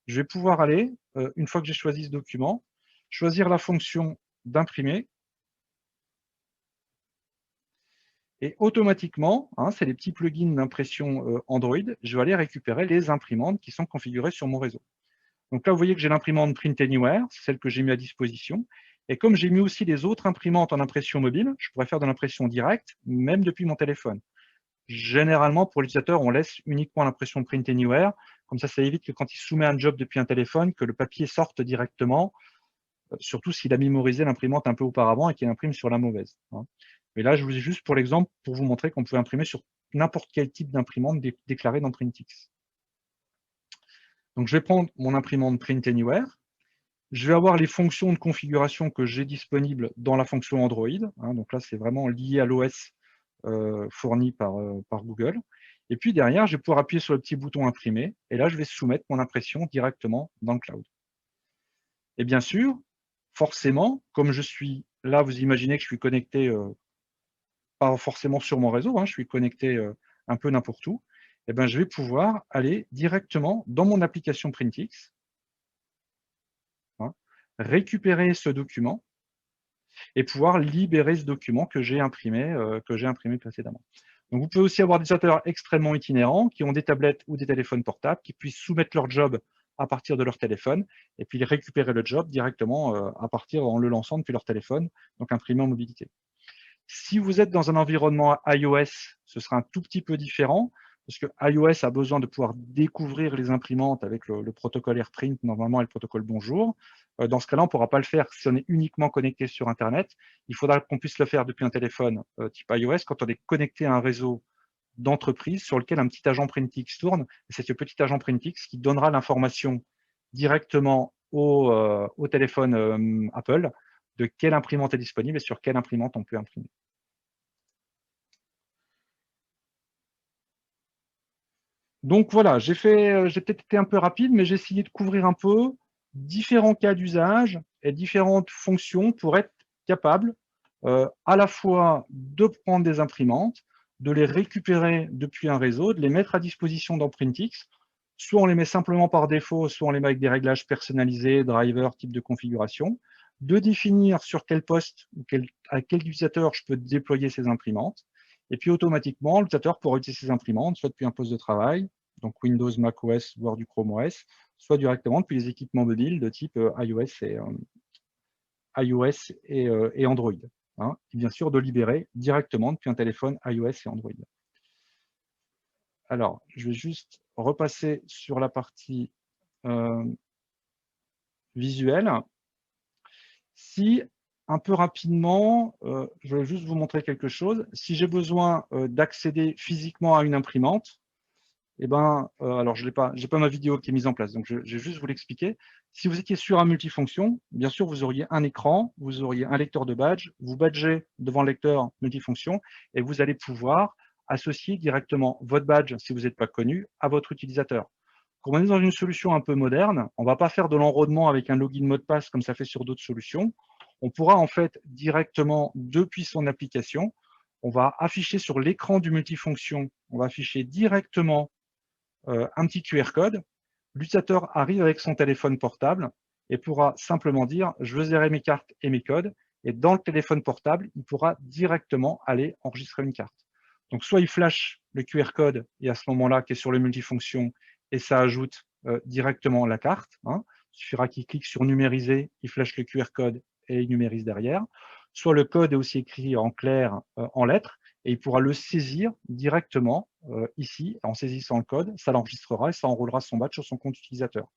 Je vais pouvoir aller, une fois que j'ai choisi ce document, choisir la fonction d'imprimer. Et automatiquement, hein, c'est les petits plugins d'impression Android, je vais aller récupérer les imprimantes qui sont configurées sur mon réseau. Donc là, vous voyez que j'ai l'imprimante Print Anywhere, c'est celle que j'ai mis à disposition. Et comme j'ai mis aussi les autres imprimantes en impression mobile, je pourrais faire de l'impression directe, même depuis mon téléphone. Généralement, pour l'utilisateur, on laisse uniquement l'impression Print Anywhere. Comme ça évite que quand il soumet un job depuis un téléphone, que le papier sorte directement, surtout s'il a mémorisé l'imprimante un peu auparavant et qu'il imprime sur la mauvaise. Hein. Mais là, je vous ai juste pour l'exemple, pour vous montrer qu'on peut imprimer sur n'importe quel type d'imprimante déclarée dans PrintX. Donc, je vais prendre mon imprimante Print Anywhere. Je vais avoir les fonctions de configuration que j'ai disponibles dans la fonction Android. Hein, donc là, c'est vraiment lié à l'OS fourni par Google. Et puis derrière, je vais pouvoir appuyer sur le petit bouton imprimer. Et là, je vais soumettre mon impression directement dans le cloud. Et bien sûr, forcément, comme je suis là, vous imaginez que je suis connecté, pas forcément sur mon réseau, hein, je suis connecté un peu n'importe où, et ben, je vais pouvoir aller directement dans mon application PrintX, hein, récupérer ce document et pouvoir libérer ce document que j'ai imprimé précédemment. Donc, vous pouvez aussi avoir des utilisateurs extrêmement itinérants qui ont des tablettes ou des téléphones portables, qui puissent soumettre leur job à partir de leur téléphone et puis récupérer le job directement en le lançant depuis leur téléphone, donc imprimé en mobilité. Si vous êtes dans un environnement iOS, ce sera un tout petit peu différent, parce que iOS a besoin de pouvoir découvrir les imprimantes avec le protocole AirPrint normalement et le protocole Bonjour. Dans ce cas-là, on ne pourra pas le faire si on est uniquement connecté sur Internet. Il faudra qu'on puisse le faire depuis un téléphone type iOS quand on est connecté à un réseau d'entreprise sur lequel un petit agent PrintX tourne. Et c'est ce petit agent PrintX qui donnera l'information directement au téléphone Apple de quelle imprimante est disponible et sur quelle imprimante on peut imprimer. Donc voilà, j'ai peut-être été un peu rapide, mais j'ai essayé de couvrir un peu différents cas d'usage et différentes fonctions pour être capable à la fois de prendre des imprimantes, de les récupérer depuis un réseau, de les mettre à disposition dans PrintX. Soit on les met simplement par défaut, soit on les met avec des réglages personnalisés, driver, type de configuration, de définir sur quel poste ou à quel utilisateur je peux déployer ces imprimantes. Et puis automatiquement, l'utilisateur pourra utiliser ces imprimantes, soit depuis un poste de travail, donc Windows, Mac OS, voire du Chrome OS, soit directement depuis les équipements mobiles de type iOS et Android. Hein, et bien sûr, de libérer directement depuis un téléphone iOS et Android. Alors, je vais juste repasser sur la partie visuelle. Si, un peu rapidement, je vais juste vous montrer quelque chose. Si j'ai besoin d'accéder physiquement à une imprimante, eh ben, alors je n'ai pas ma vidéo qui est mise en place, donc je vais juste vous l'expliquer. Si vous étiez sur un multifonction, bien sûr, vous auriez un écran, vous auriez un lecteur de badge, vous badgez devant le lecteur multifonction et vous allez pouvoir associer directement votre badge, si vous n'êtes pas connu, à votre utilisateur. Comme on est dans une solution un peu moderne, on ne va pas faire de l'enrôlement avec un login mot de passe comme ça fait sur d'autres solutions. On pourra en fait directement, depuis son application, on va afficher sur l'écran du multifonction, on va afficher directement un petit QR code. L'utilisateur arrive avec son téléphone portable et pourra simplement dire « je veux gérer mes cartes et mes codes ». Et dans le téléphone portable, il pourra directement aller enregistrer une carte. Donc, soit il flash le QR code et à ce moment-là, qui est sur le multifonction, et ça ajoute directement la carte. Hein. Il suffira qu'il clique sur « numériser », il flash le QR code et il numérise derrière. Soit le code est aussi écrit en clair, en lettres, et il pourra le saisir directement ici. En saisissant le code, ça l'enregistrera et ça enrôlera son badge sur son compte utilisateur.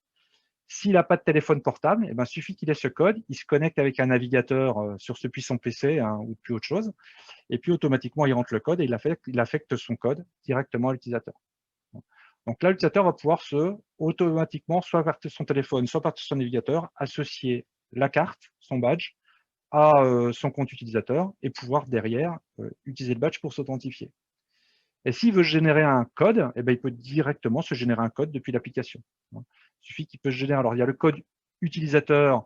S'il n'a pas de téléphone portable, il suffit qu'il ait ce code, il se connecte avec un navigateur sur ce puissant PC hein, ou puis autre chose, et puis automatiquement il rentre le code et il affecte son code directement à l'utilisateur. Donc là, l'utilisateur va pouvoir automatiquement, soit par son téléphone, soit par son navigateur, associer la carte, son badge, à son compte utilisateur et pouvoir derrière utiliser le badge pour s'authentifier. Et s'il veut générer un code, eh ben, il peut directement se générer un code depuis l'application. Il suffit qu'il peut se générer. Alors, il y a le code utilisateur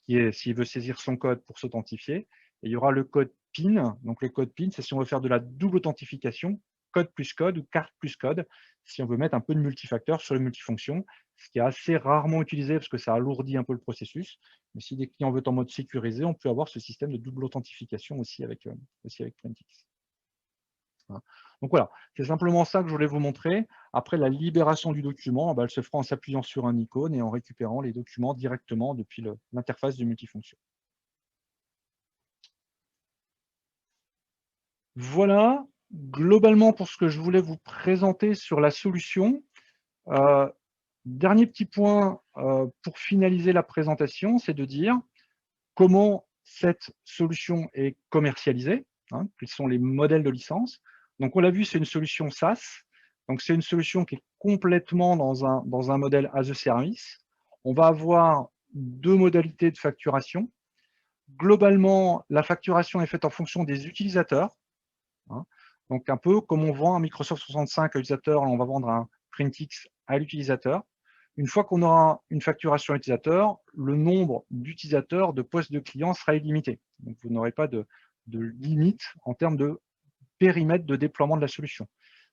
qui est s'il veut saisir son code pour s'authentifier. Et il y aura le code PIN. Donc, le code PIN, c'est si on veut faire de la double authentification, code plus code ou carte plus code, si on veut mettre un peu de multifacteur sur le multifonction, ce qui est assez rarement utilisé parce que ça alourdit un peu le processus. Mais si des clients veulent en mode sécurisé, on peut avoir ce système de double authentification aussi avec Printix. Donc voilà, c'est simplement ça que je voulais vous montrer. Après, la libération du document, elle se fera en s'appuyant sur un icône et en récupérant les documents directement depuis l'interface du multifonction. Voilà, globalement, pour ce que je voulais vous présenter sur la solution. Dernier petit point pour finaliser la présentation, c'est de dire comment cette solution est commercialisée, quels sont les modèles de licence. Donc, on l'a vu, c'est une solution SaaS. Donc, c'est une solution qui est complètement dans un modèle as a service. On va avoir deux modalités de facturation. Globalement, la facturation est faite en fonction des utilisateurs. Donc, un peu comme on vend un Microsoft 65 à l'utilisateur, on va vendre un Printix à l'utilisateur. Une fois qu'on aura une facturation utilisateur, le nombre d'utilisateurs, de postes de clients sera illimité. Donc, vous n'aurez pas de limite en termes de périmètre de déploiement de la solution.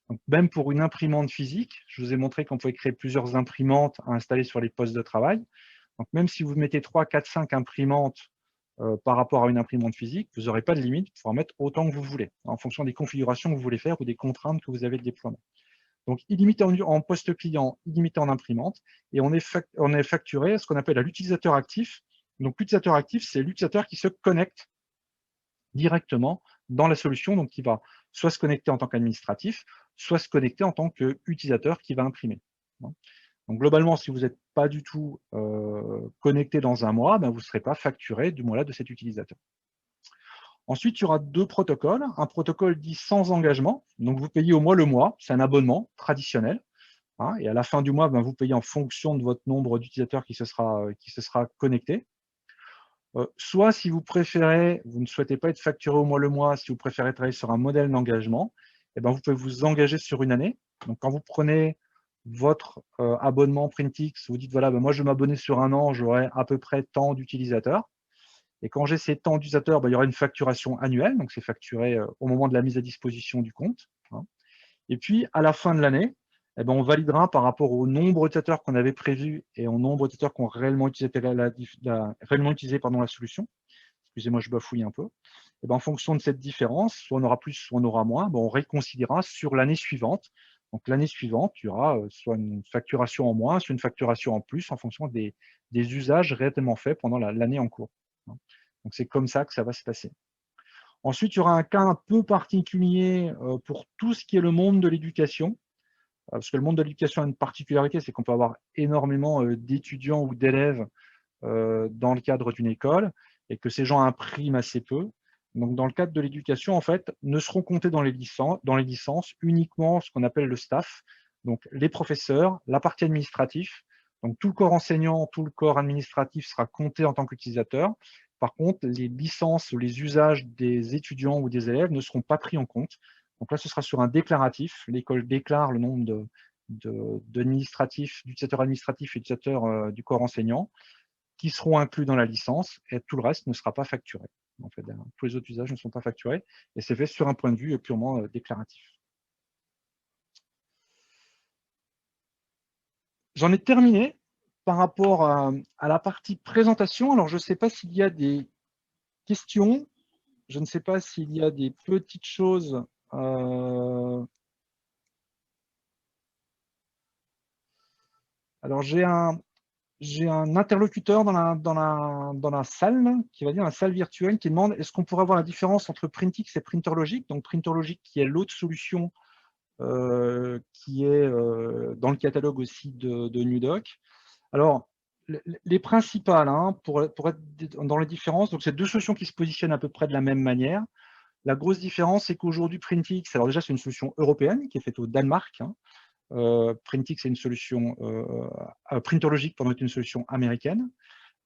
Donc, même pour une imprimante physique, je vous ai montré qu'on pouvait créer plusieurs imprimantes à installer sur les postes de travail. Donc, même si vous mettez 3, 4, 5 imprimantes par rapport à une imprimante physique, vous n'aurez pas de limite, vous pourrez en mettre autant que vous voulez, en fonction des configurations que vous voulez faire ou des contraintes que vous avez de déploiement. Donc, illimité en poste client, illimité en imprimante, et on est facturé à ce qu'on appelle à l'utilisateur actif. Donc, l'utilisateur actif, c'est l'utilisateur qui se connecte directement dans la solution, donc qui va soit se connecter en tant qu'administratif, soit se connecter en tant qu'utilisateur qui va imprimer. Donc, globalement, si vous n'êtes pas du tout connecté dans un mois, vous ne serez pas facturé du mois-là de cet utilisateur. Ensuite, il y aura deux protocoles. Un protocole dit sans engagement, donc vous payez au mois le mois, c'est un abonnement traditionnel. Et à la fin du mois, vous payez en fonction de votre nombre d'utilisateurs qui se sera connecté. Soit, si vous préférez, vous ne souhaitez pas être facturé au mois le mois, si vous préférez travailler sur un modèle d'engagement, vous pouvez vous engager sur une année. Donc, quand vous prenez votre abonnement Printix, vous dites, voilà, moi, je vais m'abonner sur un an, j'aurai à peu près tant d'utilisateurs. Et quand j'ai ces temps d'utilisateurs, il y aura une facturation annuelle, donc c'est facturé au moment de la mise à disposition du compte. Et puis, à la fin de l'année, on validera par rapport au nombre d'utilisateurs qu'on avait prévu et au nombre d'utilisateurs qui ont réellement utilisé, la solution. Excusez-moi, je bafouille un peu. En fonction de cette différence, soit on aura plus, soit on aura moins, on réconciliera sur l'année suivante. Donc, l'année suivante, il y aura soit une facturation en moins, soit une facturation en plus, en fonction des usages réellement faits pendant l'année en cours. Donc, c'est comme ça que ça va se passer. Ensuite, il y aura un cas un peu particulier pour tout ce qui est le monde de l'éducation. Parce que le monde de l'éducation a une particularité, c'est qu'on peut avoir énormément d'étudiants ou d'élèves dans le cadre d'une école et que ces gens impriment assez peu. Donc, dans le cadre de l'éducation, en fait, ne seront comptés dans les licences uniquement ce qu'on appelle le staff, donc les professeurs, la partie administrative. Donc, tout le corps enseignant, tout le corps administratif sera compté en tant qu'utilisateur. Par contre, les licences ou les usages des étudiants ou des élèves ne seront pas pris en compte. Donc là, ce sera sur un déclaratif. L'école déclare le nombre d'utilisateurs administratifs et d'utilisateurs du corps enseignant qui seront inclus dans la licence et tout le reste ne sera pas facturé. En fait, tous les autres usages ne sont pas facturés et c'est fait sur un point de vue purement déclaratif. J'en ai terminé par rapport à la partie présentation. Alors, je ne sais pas s'il y a des questions. Je ne sais pas s'il y a des petites choses. Alors, j'ai un interlocuteur dans la salle, qui va dire la salle virtuelle, qui demande est-ce qu'on pourrait avoir la différence entre Printix et Printerlogic. Donc, Printerlogic, qui est l'autre solution qui est dans le catalogue aussi de NuDoc. Alors, les principales, pour être dans les différences, donc c'est deux solutions qui se positionnent à peu près de la même manière. La grosse différence, c'est qu'aujourd'hui, Printix, alors déjà, c'est une solution européenne qui est faite au Danemark. Printix est une solution, Printerlogic, est une solution américaine.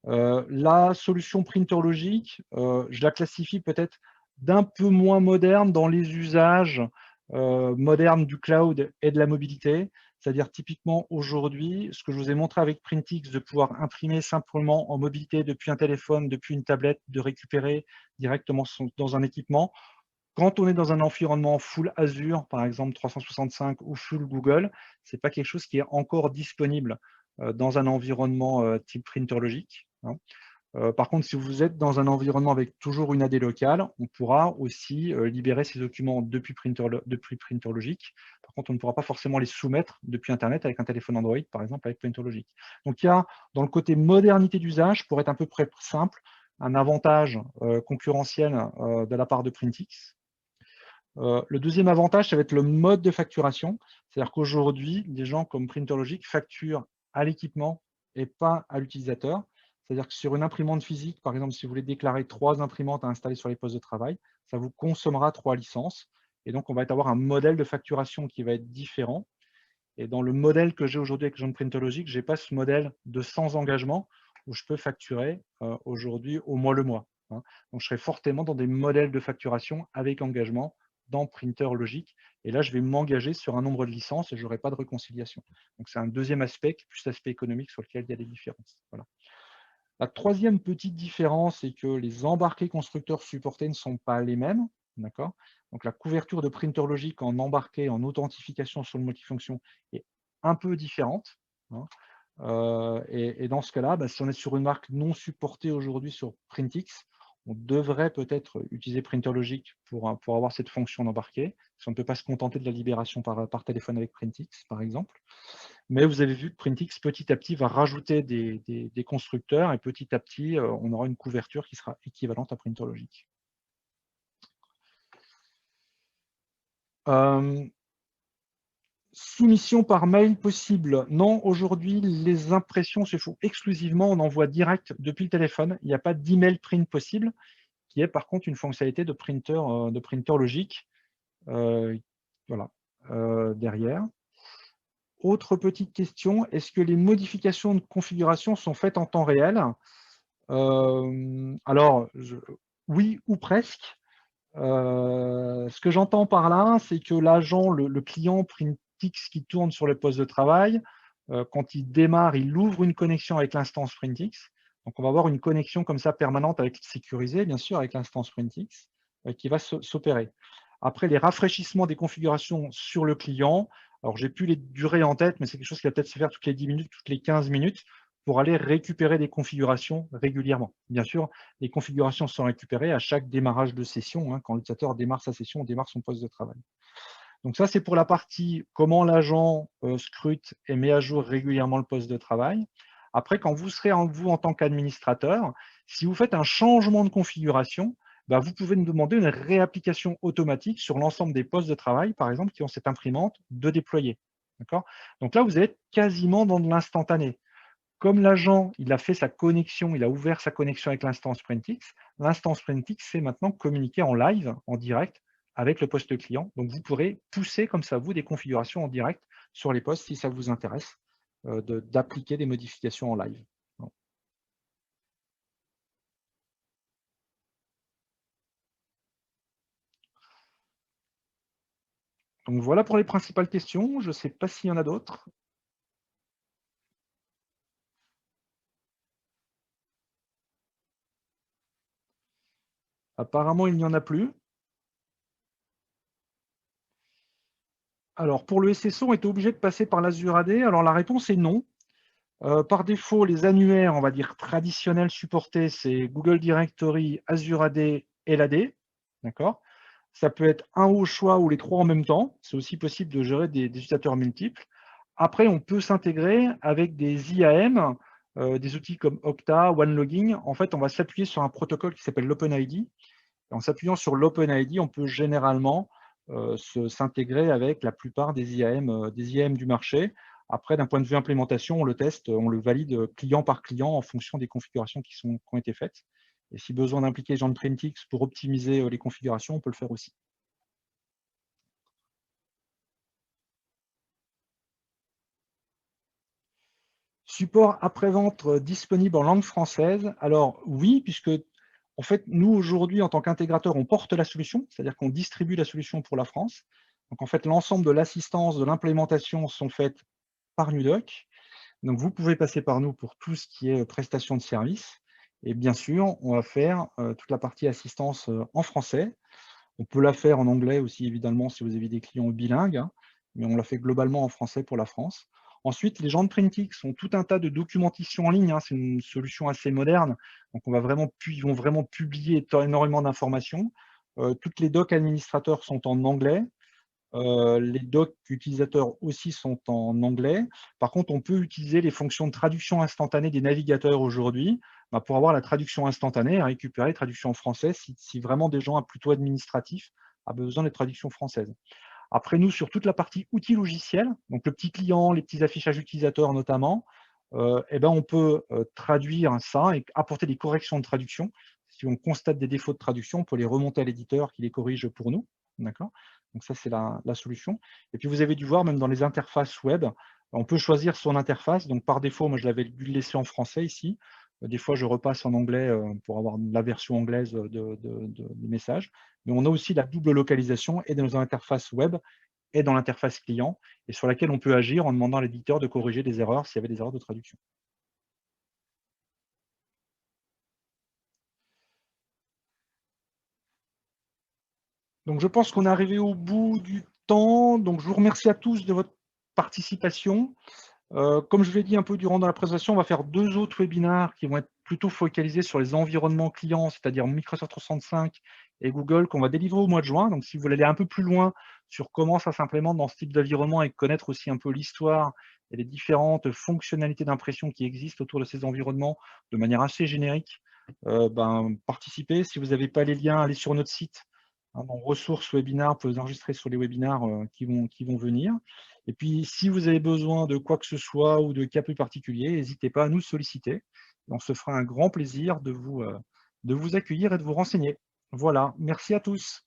La solution Printerlogic, je la classifie peut-être d'un peu moins moderne dans les usages modernes du cloud et de la mobilité. C'est-à-dire typiquement aujourd'hui, ce que je vous ai montré avec Printix, de pouvoir imprimer simplement en mobilité depuis un téléphone, depuis une tablette, de récupérer directement dans un équipement. Quand on est dans un environnement full Azure, par exemple 365 ou full Google, ce n'est pas quelque chose qui est encore disponible dans un environnement type Printerlogic, hein. Par contre, si vous êtes dans un environnement avec toujours une AD locale, on pourra aussi libérer ces documents depuis Printerlogic. Par contre, on ne pourra pas forcément les soumettre depuis Internet avec un téléphone Android, par exemple, avec Printerlogic. Donc, il y a, dans le côté modernité d'usage, pour être un peu près simple, un avantage concurrentiel de la part de Printix. Le deuxième avantage, ça va être le mode de facturation. C'est-à-dire qu'aujourd'hui, des gens comme Printerlogic facturent à l'équipement et pas à l'utilisateur. C'est-à-dire que sur une imprimante physique, par exemple, si vous voulez déclarer 3 imprimantes à installer sur les postes de travail, ça vous consommera 3 licences. Et donc, on va avoir un modèle de facturation qui va être différent. Et dans le modèle que j'ai aujourd'hui avec Jean Printerlogic, je n'ai pas ce modèle de sans engagement où je peux facturer aujourd'hui au mois le mois, hein. Donc, je serai fortement dans des modèles de facturation avec engagement dans Printerlogic. Et là, je vais m'engager sur un nombre de licences et je n'aurai pas de réconciliation. Donc, c'est un deuxième aspect, plus l'aspect économique sur lequel il y a des différences. Voilà. La troisième petite différence, c'est que les embarqués constructeurs supportés ne sont pas les mêmes. D'accord. Donc, la couverture de Printerlogic en embarqué, en authentification sur le multifonction est un peu différente, hein. Et dans ce cas-là, si on est sur une marque non supportée aujourd'hui sur Printix, on devrait peut-être utiliser Printerlogic pour avoir cette fonction d'embarqué, si on ne peut pas se contenter de la libération par téléphone avec Printix, par exemple. Mais vous avez vu que Printix, petit à petit, va rajouter des constructeurs et petit à petit, on aura une couverture qui sera équivalente à Printerlogic. Soumission par mail possible. Non, aujourd'hui, les impressions se font exclusivement en envoi direct depuis le téléphone. Il n'y a pas d'email print possible, qui est par contre une fonctionnalité de Printerlogic. Voilà, derrière. Autre petite question, est-ce que les modifications de configuration sont faites en temps réel? Alors, oui ou presque. Ce que j'entends par là, c'est que l'agent, le client Printix qui tourne sur le poste de travail, quand il démarre, il ouvre une connexion avec l'instance Printix. Donc, on va avoir une connexion comme ça permanente, sécurisée, bien sûr, avec l'instance Printix, qui va s'opérer. Après, les rafraîchissements des configurations sur le client, alors j'ai plus les durées en tête, mais c'est quelque chose qui va peut-être se faire toutes les 10 minutes, toutes les 15 minutes, pour aller récupérer des configurations régulièrement. Bien sûr, les configurations sont récupérées à chaque démarrage de session, hein. Quand l'utilisateur démarre sa session, on démarre son poste de travail. Donc ça, c'est pour la partie comment l'agent scrute et met à jour régulièrement le poste de travail. Après, quand vous serez vous en tant qu'administrateur, si vous faites un changement de configuration, vous pouvez nous demander une réapplication automatique sur l'ensemble des postes de travail, par exemple, qui ont cette imprimante de déployer. Donc là, vous êtes quasiment dans de l'instantané. Comme l'agent, il a fait sa connexion, il a ouvert sa connexion avec l'instance Printix sait maintenant communiquer en live, en direct, avec le poste client. Donc, vous pourrez pousser comme ça, vous, des configurations en direct sur les postes si ça vous intéresse, d'appliquer des modifications en live. Donc, voilà pour les principales questions. Je ne sais pas s'il y en a d'autres. Apparemment, il n'y en a plus. Alors, pour le SSO, on est obligé de passer par l'Azure AD. Alors, la réponse est non. Par défaut, les annuaires, on va dire traditionnels supportés, c'est Google Directory, Azure AD et l'AD. D'accord. Ça peut être un au choix ou les trois en même temps. C'est aussi possible de gérer des utilisateurs multiples. Après, on peut s'intégrer avec des IAM, des outils comme Okta, OneLogging. En fait, on va s'appuyer sur un protocole qui s'appelle l'OpenID. En s'appuyant sur l'OpenID, on peut généralement s'intégrer avec la plupart des IAM du marché. Après, d'un point de vue implémentation, on le teste, on le valide client par client en fonction des configurations qui ont été faites. Et si besoin d'impliquer Jean Printix pour optimiser les configurations, on peut le faire aussi. Support après-vente disponible en langue française. Alors oui, puisque en fait, nous aujourd'hui, en tant qu'intégrateur, on porte la solution, c'est-à-dire qu'on distribue la solution pour la France. Donc en fait, l'ensemble de l'assistance, de l'implémentation sont faites par Nudoc. Donc vous pouvez passer par nous pour tout ce qui est prestation de service. Et bien sûr, on va faire toute la partie assistance en français. On peut la faire en anglais aussi, évidemment, si vous avez des clients bilingues, hein, mais on la fait globalement en français pour la France. Ensuite, les gens de Printix ont tout un tas de documentation en ligne, hein, c'est une solution assez moderne, donc ils vont vraiment publier énormément d'informations. Toutes les docs administrateurs sont en anglais, les docs utilisateurs aussi sont en anglais. Par contre, on peut utiliser les fonctions de traduction instantanée des navigateurs aujourd'hui pour avoir la traduction instantanée, récupérer les traductions en français si vraiment des gens plutôt administratifs ont besoin des traductions françaises. Après, nous, sur toute la partie outils logiciels, donc le petit client, les petits affichages utilisateurs notamment, on peut traduire ça et apporter des corrections de traduction. Si on constate des défauts de traduction, on peut les remonter à l'éditeur qui les corrige pour nous. D'accord. Donc ça, c'est la solution. Et puis, vous avez dû voir, même dans les interfaces web, on peut choisir son interface. Donc, par défaut, moi, je l'avais dû le laisser en français ici. Des fois, je repasse en anglais pour avoir la version anglaise du message. Mais on a aussi la double localisation et dans nos interfaces web et dans l'interface client, et sur laquelle on peut agir en demandant à l'éditeur de corriger des erreurs s'il y avait des erreurs de traduction. Donc je pense qu'on est arrivé au bout du temps. Donc je vous remercie à tous de votre participation. Comme je l'ai dit un peu durant la présentation, on va faire 2 autres webinaires qui vont être plutôt focalisés sur les environnements clients, c'est-à-dire Microsoft 365 et Google, qu'on va délivrer au mois de juin. Donc si vous voulez aller un peu plus loin sur comment ça s'implémente dans ce type d'environnement et connaître aussi un peu l'histoire et les différentes fonctionnalités d'impression qui existent autour de ces environnements de manière assez générique, participez. Si vous n'avez pas les liens, allez sur notre site, hein, dans ressources webinaires, vous pouvez vous enregistrer sur les webinaires qui vont venir. Et puis, si vous avez besoin de quoi que ce soit ou de cas plus particuliers, n'hésitez pas à nous solliciter. Et on se fera un grand plaisir de vous accueillir et de vous renseigner. Voilà, merci à tous.